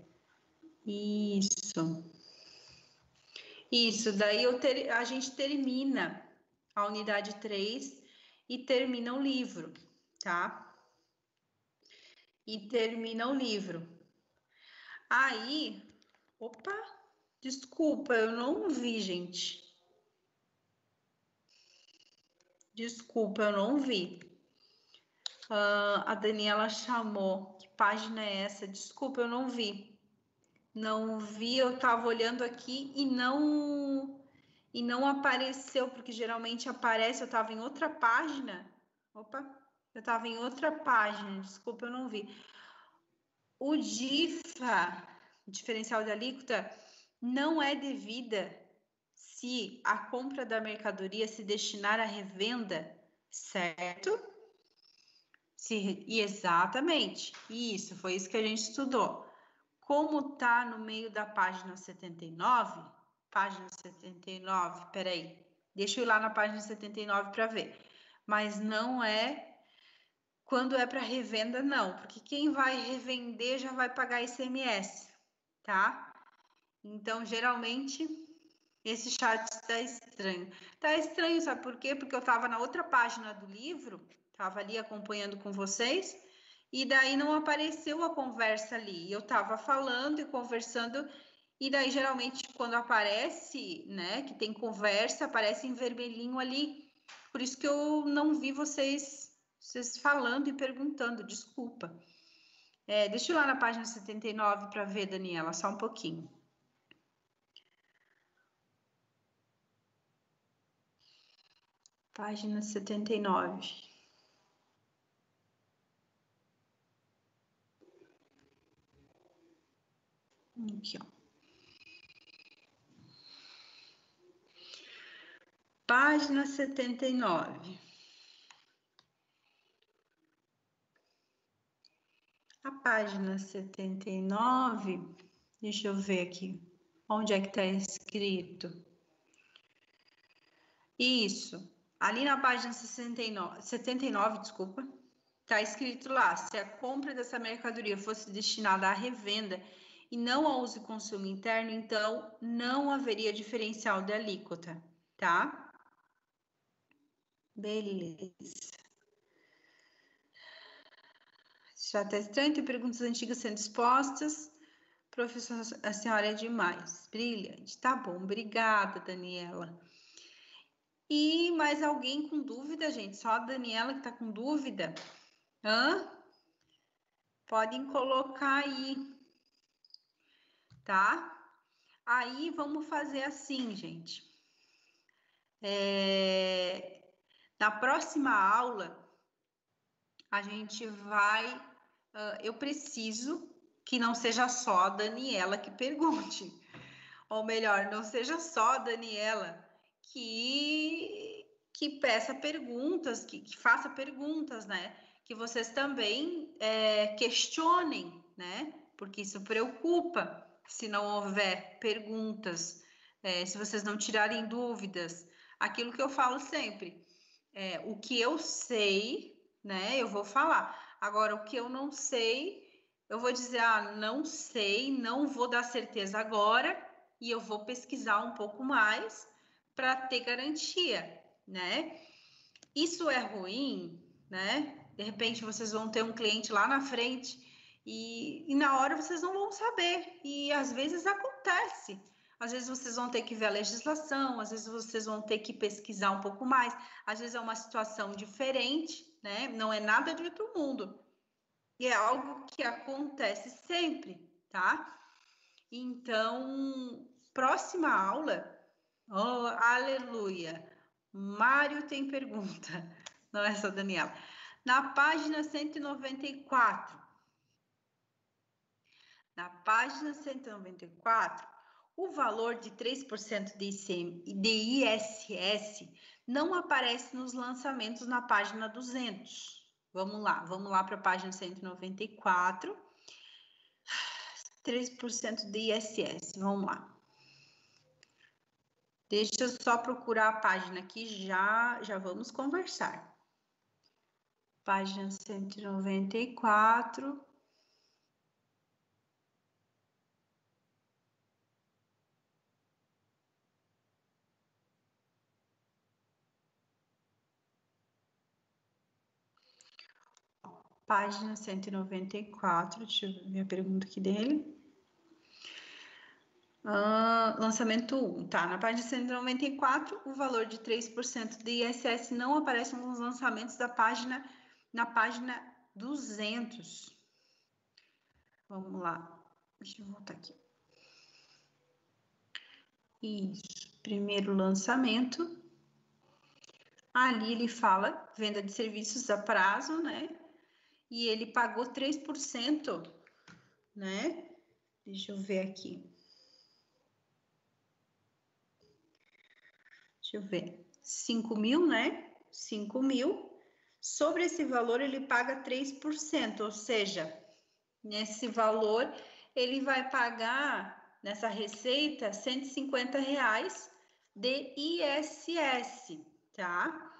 Isso, daí a gente termina a unidade 3 e termina o livro, tá? E termina o livro. Aí, opa, desculpa, eu não vi, gente. Desculpa, eu não vi. A Daniela chamou. Que página é essa? Desculpa, eu não vi. Não vi, eu estava olhando aqui e não apareceu, porque geralmente aparece, eu estava em outra página. Opa, eu estava em outra página, desculpa, eu não vi. O DIFA, diferencial de alíquota, não é devida se a compra da mercadoria se destinar à revenda, certo? Exatamente, isso, foi isso que a gente estudou. Como tá no meio da página 79, peraí, deixa eu ir lá na página 79 para ver. Mas não é quando é para revenda, não, porque quem vai revender já vai pagar ICMS, tá? Então, geralmente, esse chat está estranho. Tá estranho, sabe por quê? Porque eu estava na outra página do livro, estava ali acompanhando com vocês, e daí não apareceu a conversa ali. Eu estava falando e conversando, e daí geralmente quando aparece, né, que tem conversa, aparece em vermelhinho ali. Por isso que eu não vi vocês falando e perguntando, desculpa. Deixa eu ir lá na página 79 para ver, Daniela, só um pouquinho. Página 79. Aqui, ó. Página 79. A página 79, deixa eu ver aqui. Onde é que está escrito? Isso. Ali na página 79, desculpa, está escrito lá, se a compra dessa mercadoria fosse destinada à revenda e não ao uso e consumo interno, então não haveria diferencial de alíquota, tá? Beleza. Já está estranho, tem perguntas antigas sendo expostas. Professor, a senhora é demais. Brilhante. Tá bom, obrigada, Daniela. E mais alguém com dúvida, gente? Só a Daniela que tá com dúvida? Hã? Podem colocar aí, tá? Aí vamos fazer assim, gente. Na próxima aula, a gente vai. Eu preciso que não seja só a Daniela que pergunte. Ou melhor, não seja só a Daniela que peça perguntas, que faça perguntas, né? Que vocês também questionem, né? Porque isso preocupa se não houver perguntas, se vocês não tirarem dúvidas. Aquilo que eu falo sempre, o que eu sei, né? Eu vou falar. Agora, o que eu não sei, eu vou dizer, não sei, não vou dar certeza agora, e eu vou pesquisar um pouco mais para ter garantia, né? Isso é ruim, né? De repente vocês vão ter um cliente lá na frente e na hora vocês não vão saber. E às vezes acontece. Às vezes vocês vão ter que ver a legislação, às vezes vocês vão ter que pesquisar um pouco mais, às vezes é uma situação diferente, né? Não é nada de outro mundo. E é algo que acontece sempre, tá? Então, próxima aula, oh, aleluia. Mário tem pergunta, não é só Daniela. Na página 194, o valor de 3% de ISS não aparece nos lançamentos na página 200. Vamos lá para a página 194. 3% de ISS, vamos lá. Deixa eu só procurar a página aqui, já vamos conversar. Página 194. Página 194, deixa eu ver a pergunta aqui dele. Lançamento 1, tá? Na página 194, o valor de 3% de ISS não aparece nos lançamentos na página 200. Vamos lá, deixa eu voltar aqui. Isso, primeiro lançamento. Ali ele fala venda de serviços a prazo, né? E ele pagou 3%, né? Deixa eu ver aqui. Deixa eu ver. 5 mil, né? 5 mil. Sobre esse valor, ele paga 3%, ou seja, nesse valor, ele vai pagar, nessa receita, R$ 150 de ISS, tá?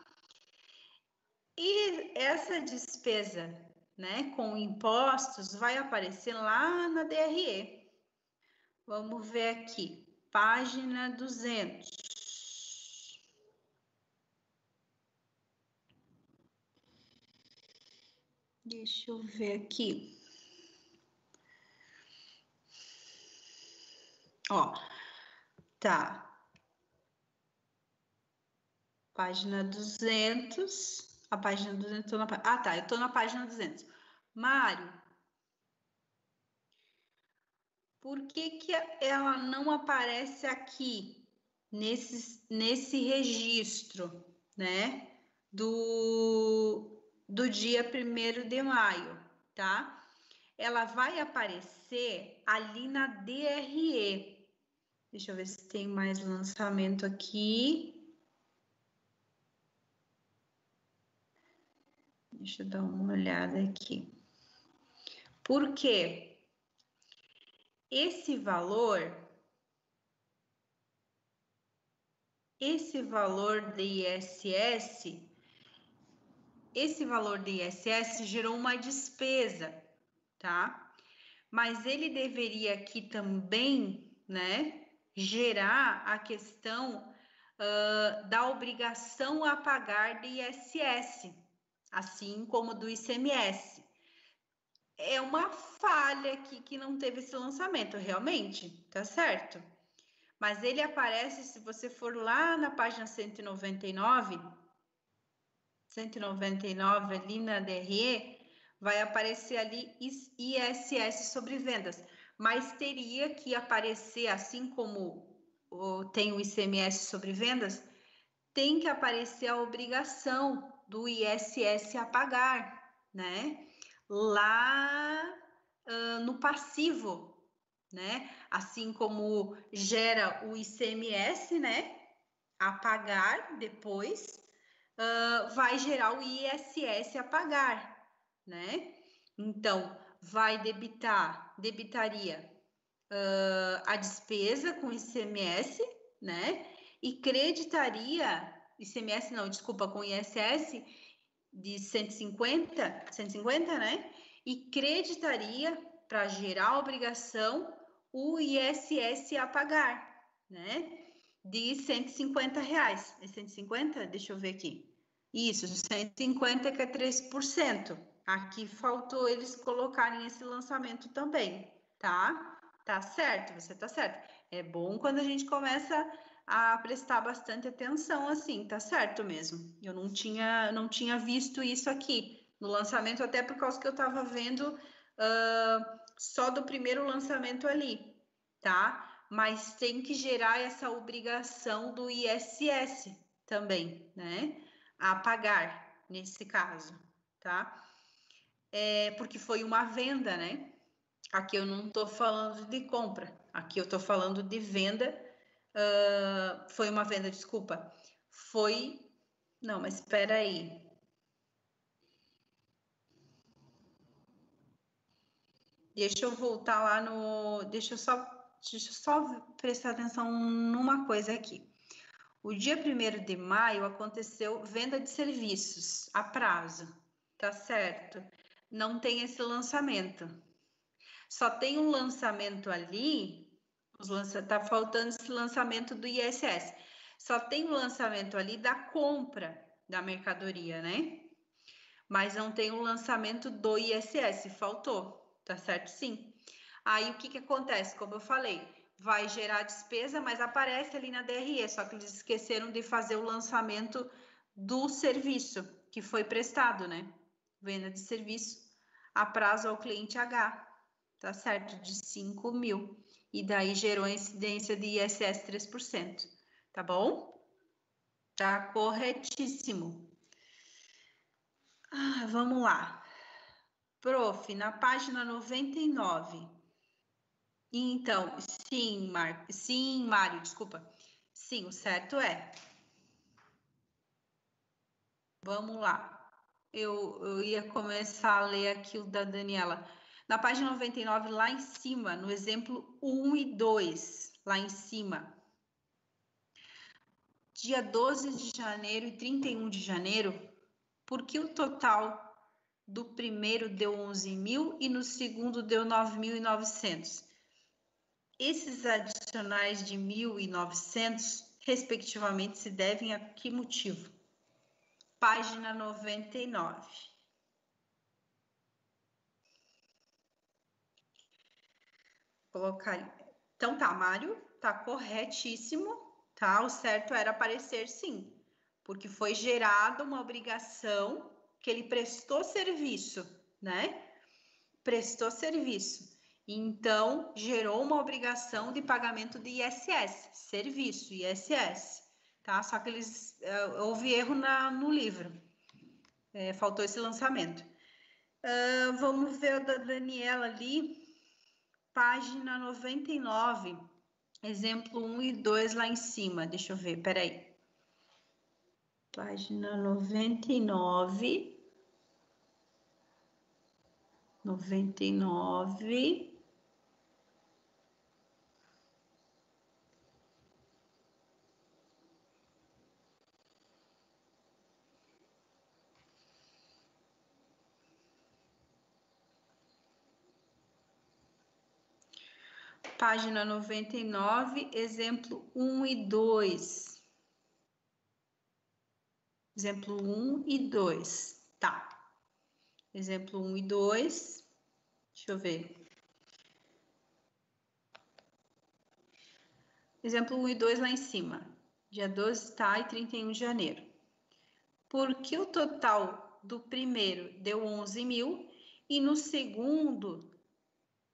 E essa despesa, né, com impostos, vai aparecer lá na DRE. Vamos ver aqui, página 200. Deixa eu ver aqui. Ó, tá. Página 200. A página 200. Tá, eu tô na página 200. Mário, por que ela não aparece aqui nesse registro, né? Do dia 1º de maio, tá? Ela vai aparecer ali na DRE. Deixa eu ver se tem mais lançamento aqui. Deixa eu dar uma olhada aqui. Por quê? Esse valor de ISS, gerou uma despesa, tá? Mas ele deveria aqui também, né, gerar a questão da obrigação a pagar de ISS, assim como do ICMS. É uma falha aqui que não teve esse lançamento, realmente, tá certo? Mas ele aparece, se você for lá na página 199 ali na DRE, vai aparecer ali ISS sobre vendas. Mas teria que aparecer, assim como tem o ICMS sobre vendas, tem que aparecer a obrigação do ISS a pagar, né? Lá no passivo, né? Assim como gera o ICMS, né? A pagar depois, vai gerar o ISS a pagar, né? Então, debitaria a despesa com ICMS, né? E creditaria, ICMS não, desculpa, com ISS de 150, né? E creditaria para gerar a obrigação o ISS a pagar, né? De R$ 150. É 150? Deixa eu ver aqui. Isso, 150 que é 3%. Aqui faltou eles colocarem esse lançamento também, tá? Tá certo, você tá certo. É bom quando a gente começa a prestar bastante atenção assim, tá certo mesmo. Eu não tinha visto isso aqui no lançamento, até por causa que eu tava vendo só do primeiro lançamento ali, tá? Mas tem que gerar essa obrigação do ISS também, né? A pagar nesse caso, tá? Porque foi uma venda, né? Aqui eu não estou falando de compra, aqui eu estou falando de venda. Foi uma venda, desculpa. Foi. Não, mas espera aí. Deixa eu voltar lá no. Deixa eu só prestar atenção numa coisa aqui. O dia 1º de maio aconteceu venda de serviços a prazo, tá certo? Não tem esse lançamento. Só tem um lançamento ali, tá faltando esse lançamento do ISS. Só tem o lançamento ali da compra da mercadoria, né? Mas não tem o lançamento do ISS, faltou, tá certo? Sim. Aí o que acontece? Como eu falei, vai gerar despesa, mas aparece ali na DRE, só que eles esqueceram de fazer o lançamento do serviço que foi prestado, né? Venda de serviço a prazo ao cliente H, tá certo? De 5 mil. E daí gerou a incidência de ISS 3%, tá bom? Tá corretíssimo. Vamos lá. Prof, na página 99. Então, sim, Mário, desculpa. Sim, o certo é. Vamos lá. Eu ia começar a ler aqui o da Daniela. Na página 99, lá em cima, no exemplo 1 e 2, lá em cima. Dia 12 de janeiro e 31 de janeiro, por que o total do primeiro deu 11 mil e no segundo deu 9.900? Esses adicionais de 1.900, respectivamente, se devem a que motivo? Página 99. colocar. Então tá, Mário, tá corretíssimo, tá? O certo era aparecer sim, porque foi gerada uma obrigação que ele prestou serviço, né? Prestou serviço. Então, gerou uma obrigação de pagamento de ISS, serviço, ISS, tá? Só que houve erro no livro, faltou esse lançamento. Vamos ver o da Daniela ali, página 99, exemplo 1 e 2 lá em cima, deixa eu ver, peraí. Página 99. 99. Página 99, exemplo 1 e 2. Exemplo 1 e 2. Tá. Exemplo 1 e 2. Deixa eu ver. Exemplo 1 e 2 lá em cima. Dia 12, tá? E 31 de janeiro. Porque o total do primeiro deu 11 mil e no segundo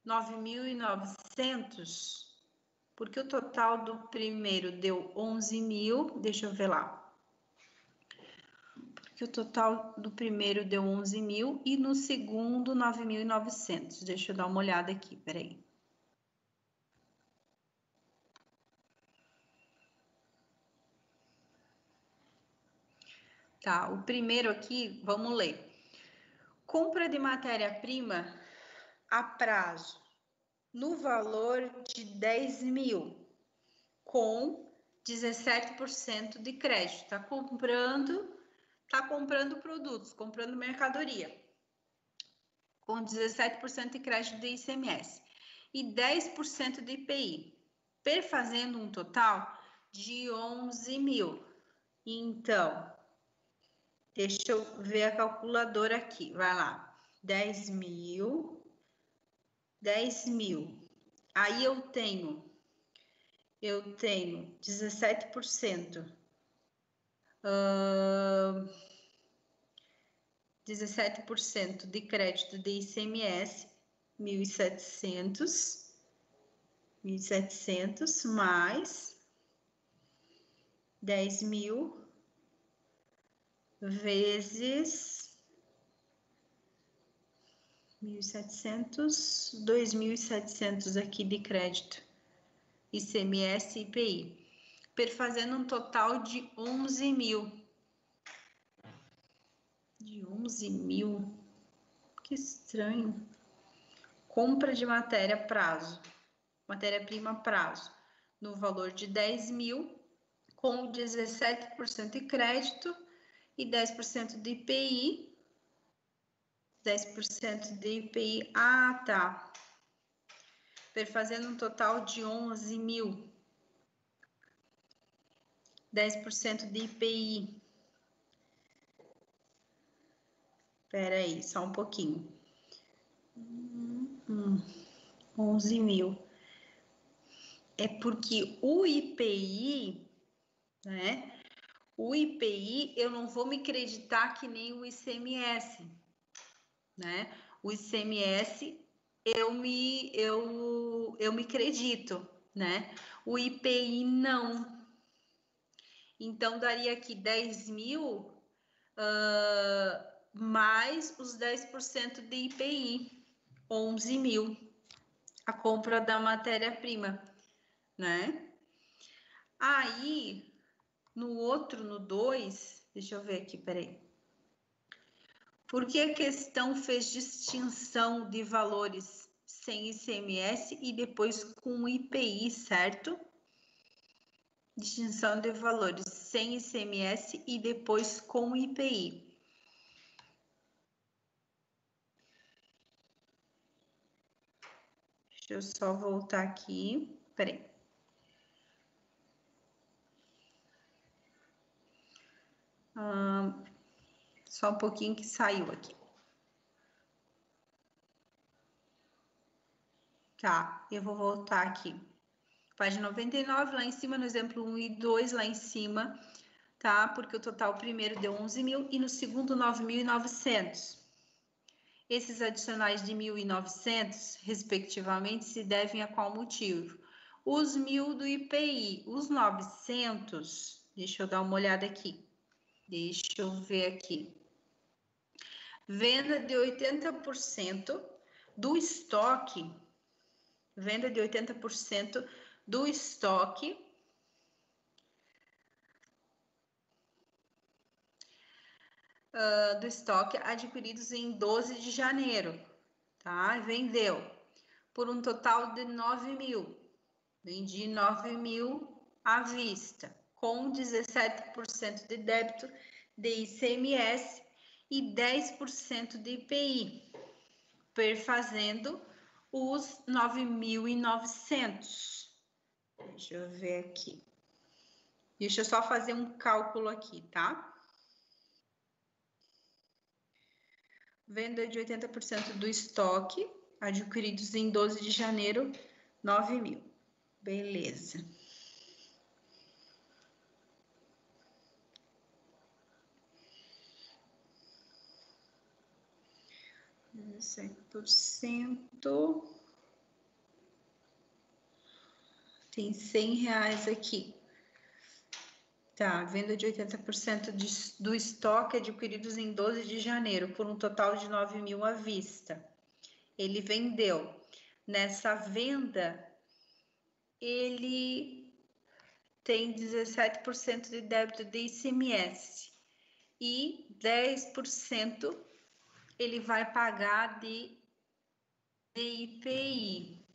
9.900. Porque o total do primeiro deu 11 mil. Deixa eu ver lá. Porque o total do primeiro deu 11 mil e no segundo 9.900. Deixa eu dar uma olhada aqui, peraí. Tá, o primeiro aqui, vamos ler. Compra de matéria-prima a prazo no valor de 10 mil, com 17% de crédito. Tá comprando produtos, comprando mercadoria, com 17% de crédito de ICMS e 10% de IPI, perfazendo um total de 11 mil. Então, deixa eu ver a calculadora aqui, vai lá, 10 mil, 10 mil, aí eu tenho 17%, 17% de crédito de ICMS, 1.700 mais 10 mil vezes 1.700, 2.700 aqui de crédito, ICMS e IPI, perfazendo um total de 11 mil. De 11 mil? Que estranho. Compra de matéria-prima prazo, no valor de 10 mil, com 17% de crédito e 10% de IPI. 10% de IPI. Ah, tá. Perfazendo um total de 11 mil. 10% de IPI. Espera aí, só um pouquinho. 11 mil. É porque o IPI, né? O IPI eu não vou me creditar que nem o ICMS, né? O ICMS eu me credito, né? O IPI não. Então daria aqui 10 mil mais os 10% de IPI, 11 mil, a compra da matéria-prima, né? Aí, no outro, no 2, deixa eu ver aqui, peraí. Por que a questão fez distinção de valores sem ICMS e depois com IPI, certo? Distinção de valores sem ICMS e depois com IPI. Deixa eu só voltar aqui. Peraí. Só um pouquinho que saiu aqui. Tá, eu vou voltar aqui. Página 99, lá em cima, no exemplo 1 e 2, lá em cima, tá? Porque o total primeiro deu 11.000 e no segundo 9.900. Esses adicionais de 1.900, respectivamente, se devem a qual motivo? Os 1.000 do IPI, os 900, deixa eu dar uma olhada aqui. Deixa eu ver aqui. Venda de 80% do estoque. Venda de 80% do estoque adquiridos em 12 de janeiro, tá? Vendeu por um total de 9.000. Vendi 9.000 à vista, com 17% de débito de ICMS e 10% de IPI, perfazendo os 9.900. Deixa eu ver aqui. Deixa eu só fazer um cálculo aqui, tá? Venda de 80% do estoque, adquiridos em 12 de janeiro, 9.000. Beleza. %. Tem R$100 aqui. Tá, venda de 80% do estoque adquiridos em 12 de janeiro, por um total de 9.000 à vista. Ele vendeu. Nessa venda, ele tem 17% de débito de ICMS e 10% ele vai pagar de IPI,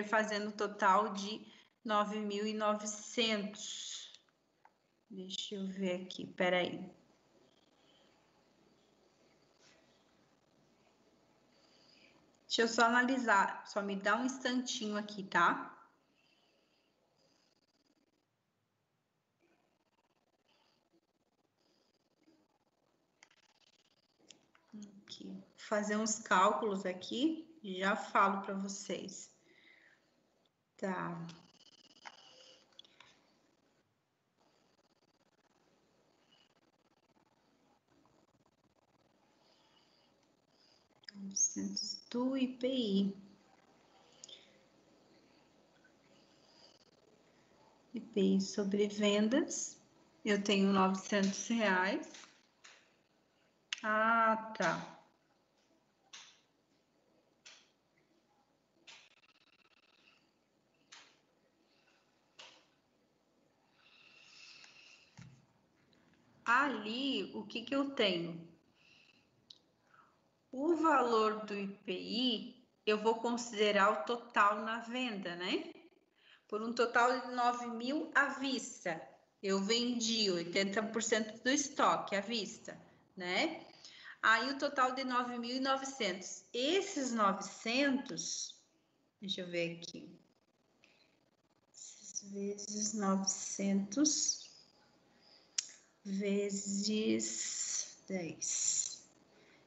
fazendo o total de 9.900. Deixa eu ver aqui, peraí. Deixa eu só analisar, só me dá um instantinho aqui, tá? Aqui. Vou fazer uns cálculos aqui e já falo para vocês. Tá. Do IPI. IPI sobre vendas. Eu tenho R$900. Ah, tá. Ali, o que eu tenho? O valor do IPI, eu vou considerar o total na venda, né? Por um total de 9.000 à vista. Eu vendi 80% do estoque à vista, né? Aí o total de 9.900. Esses 900, deixa eu ver aqui. Vezes 900 vezes 10.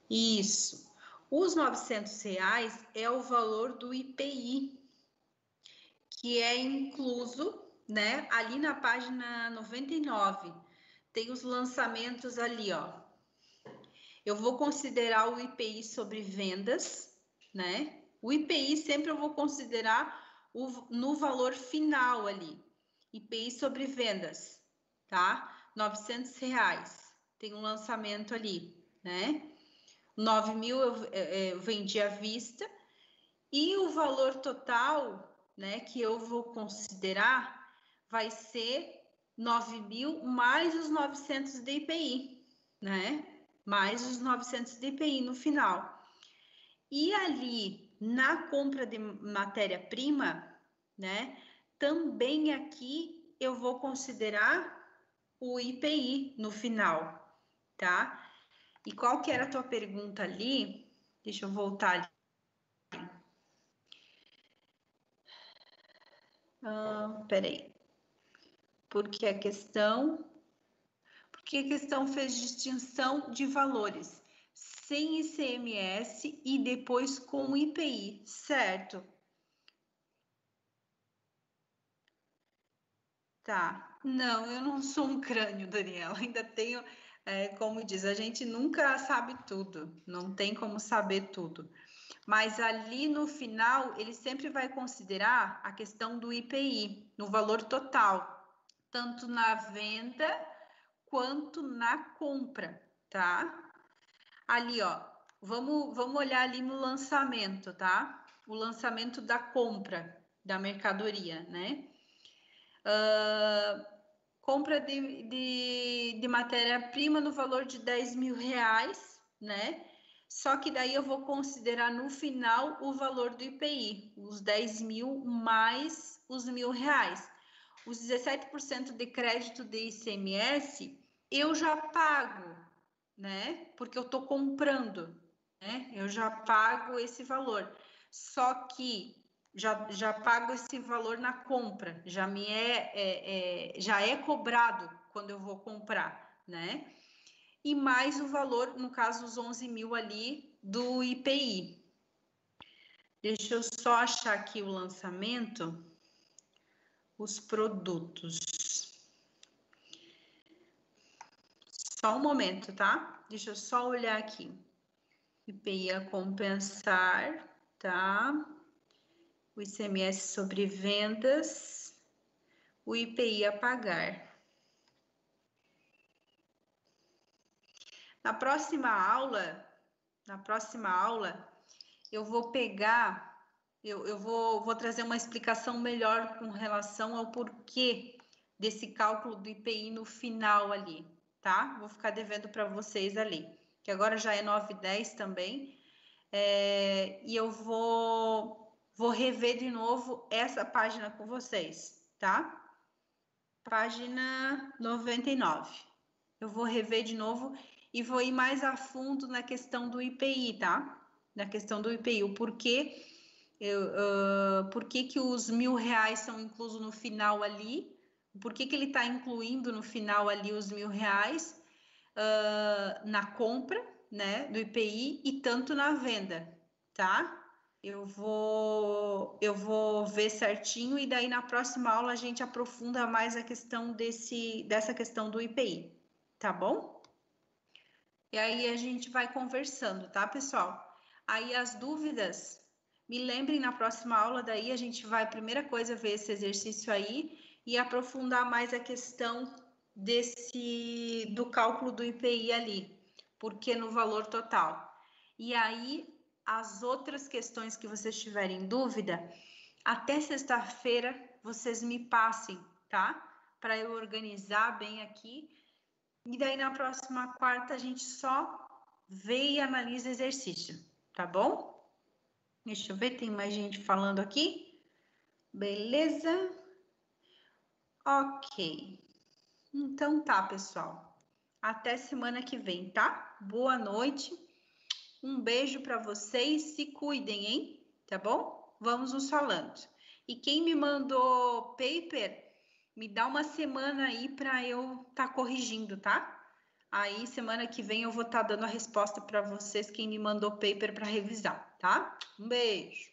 Isso. Os R$900 é o valor do IPI, que é incluso, né? Ali na página 99, tem os lançamentos ali, ó. Eu vou considerar o IPI sobre vendas, né? O IPI sempre eu vou considerar no valor final ali. IPI sobre vendas, tá? R$900. Tem um lançamento ali, né? 9.000 eu vendi à vista. E o valor total, né, que eu vou considerar vai ser 9.000 mais os 900 de IPI, né? Mais os 900 de IPI no final. E ali, na compra de matéria-prima, né? Também aqui eu vou considerar o IPI no final, tá? E qual que era a tua pergunta ali? Deixa eu voltar ali. Peraí. Porque a questão fez distinção de valores. sem ICMS e depois com IPI, certo? Tá. Não, eu não sou um crânio, Daniela. Ainda tenho, como diz, a gente nunca sabe tudo, não tem como saber tudo. Mas ali no final, ele sempre vai considerar a questão do IPI, no valor total, tanto na venda quanto na compra, tá? Ali, ó, vamos olhar ali no lançamento, tá? O lançamento da compra da mercadoria, né? Compra de matéria-prima no valor de 10 mil reais, né? Só que daí eu vou considerar no final o valor do IPI, os 10 mil mais os R$ 1.000. Os 17% de crédito de ICMS eu já pago, né? Porque eu estou comprando, né? Eu já pago esse valor. Só que já pago esse valor na compra, já é cobrado quando eu vou comprar, né? E mais o valor, no caso, os 11 mil ali do IPI. Deixa eu só achar aqui o lançamento, os produtos. Só um momento, tá? Deixa eu só olhar aqui. IPI a compensar, tá? O ICMS sobre vendas, o IPI a pagar. Na próxima aula, eu vou pegar, eu vou trazer uma explicação melhor com relação ao porquê desse cálculo do IPI no final ali, tá? Vou ficar devendo para vocês ali, que agora já é 9h10 também, e eu vou rever de novo essa página com vocês, tá? Página 99. Eu vou rever de novo e vou ir mais a fundo na questão do IPI, tá? Na questão do IPI, o porquê, por que os R$ 1.000 são inclusos no final ali, por que ele está incluindo no final ali os R$ 1.000 na compra, né, do IPI e tanto na venda, tá? Eu vou ver certinho e daí na próxima aula a gente aprofunda mais a questão dessa questão do IPI, tá bom? E aí a gente vai conversando, tá, pessoal? Aí as dúvidas, me lembrem na próxima aula, daí a gente vai, primeira coisa, ver esse exercício aí e aprofundar mais a questão do cálculo do IPI ali, porque no valor total. E aí, as outras questões que vocês tiverem dúvida, até sexta-feira vocês me passem, tá? Para eu organizar bem aqui. E daí na próxima quarta a gente só vê e analisa exercício, tá bom? Deixa eu ver, tem mais gente falando aqui. Beleza? Ok. Então tá, pessoal. Até semana que vem, tá? Boa noite. Um beijo para vocês, se cuidem, hein? Tá bom? Vamos nos falando. E quem me mandou paper, me dá uma semana aí para eu estar corrigindo, tá? Aí semana que vem eu vou estar dando a resposta para vocês, quem me mandou paper para revisar, tá? Um beijo.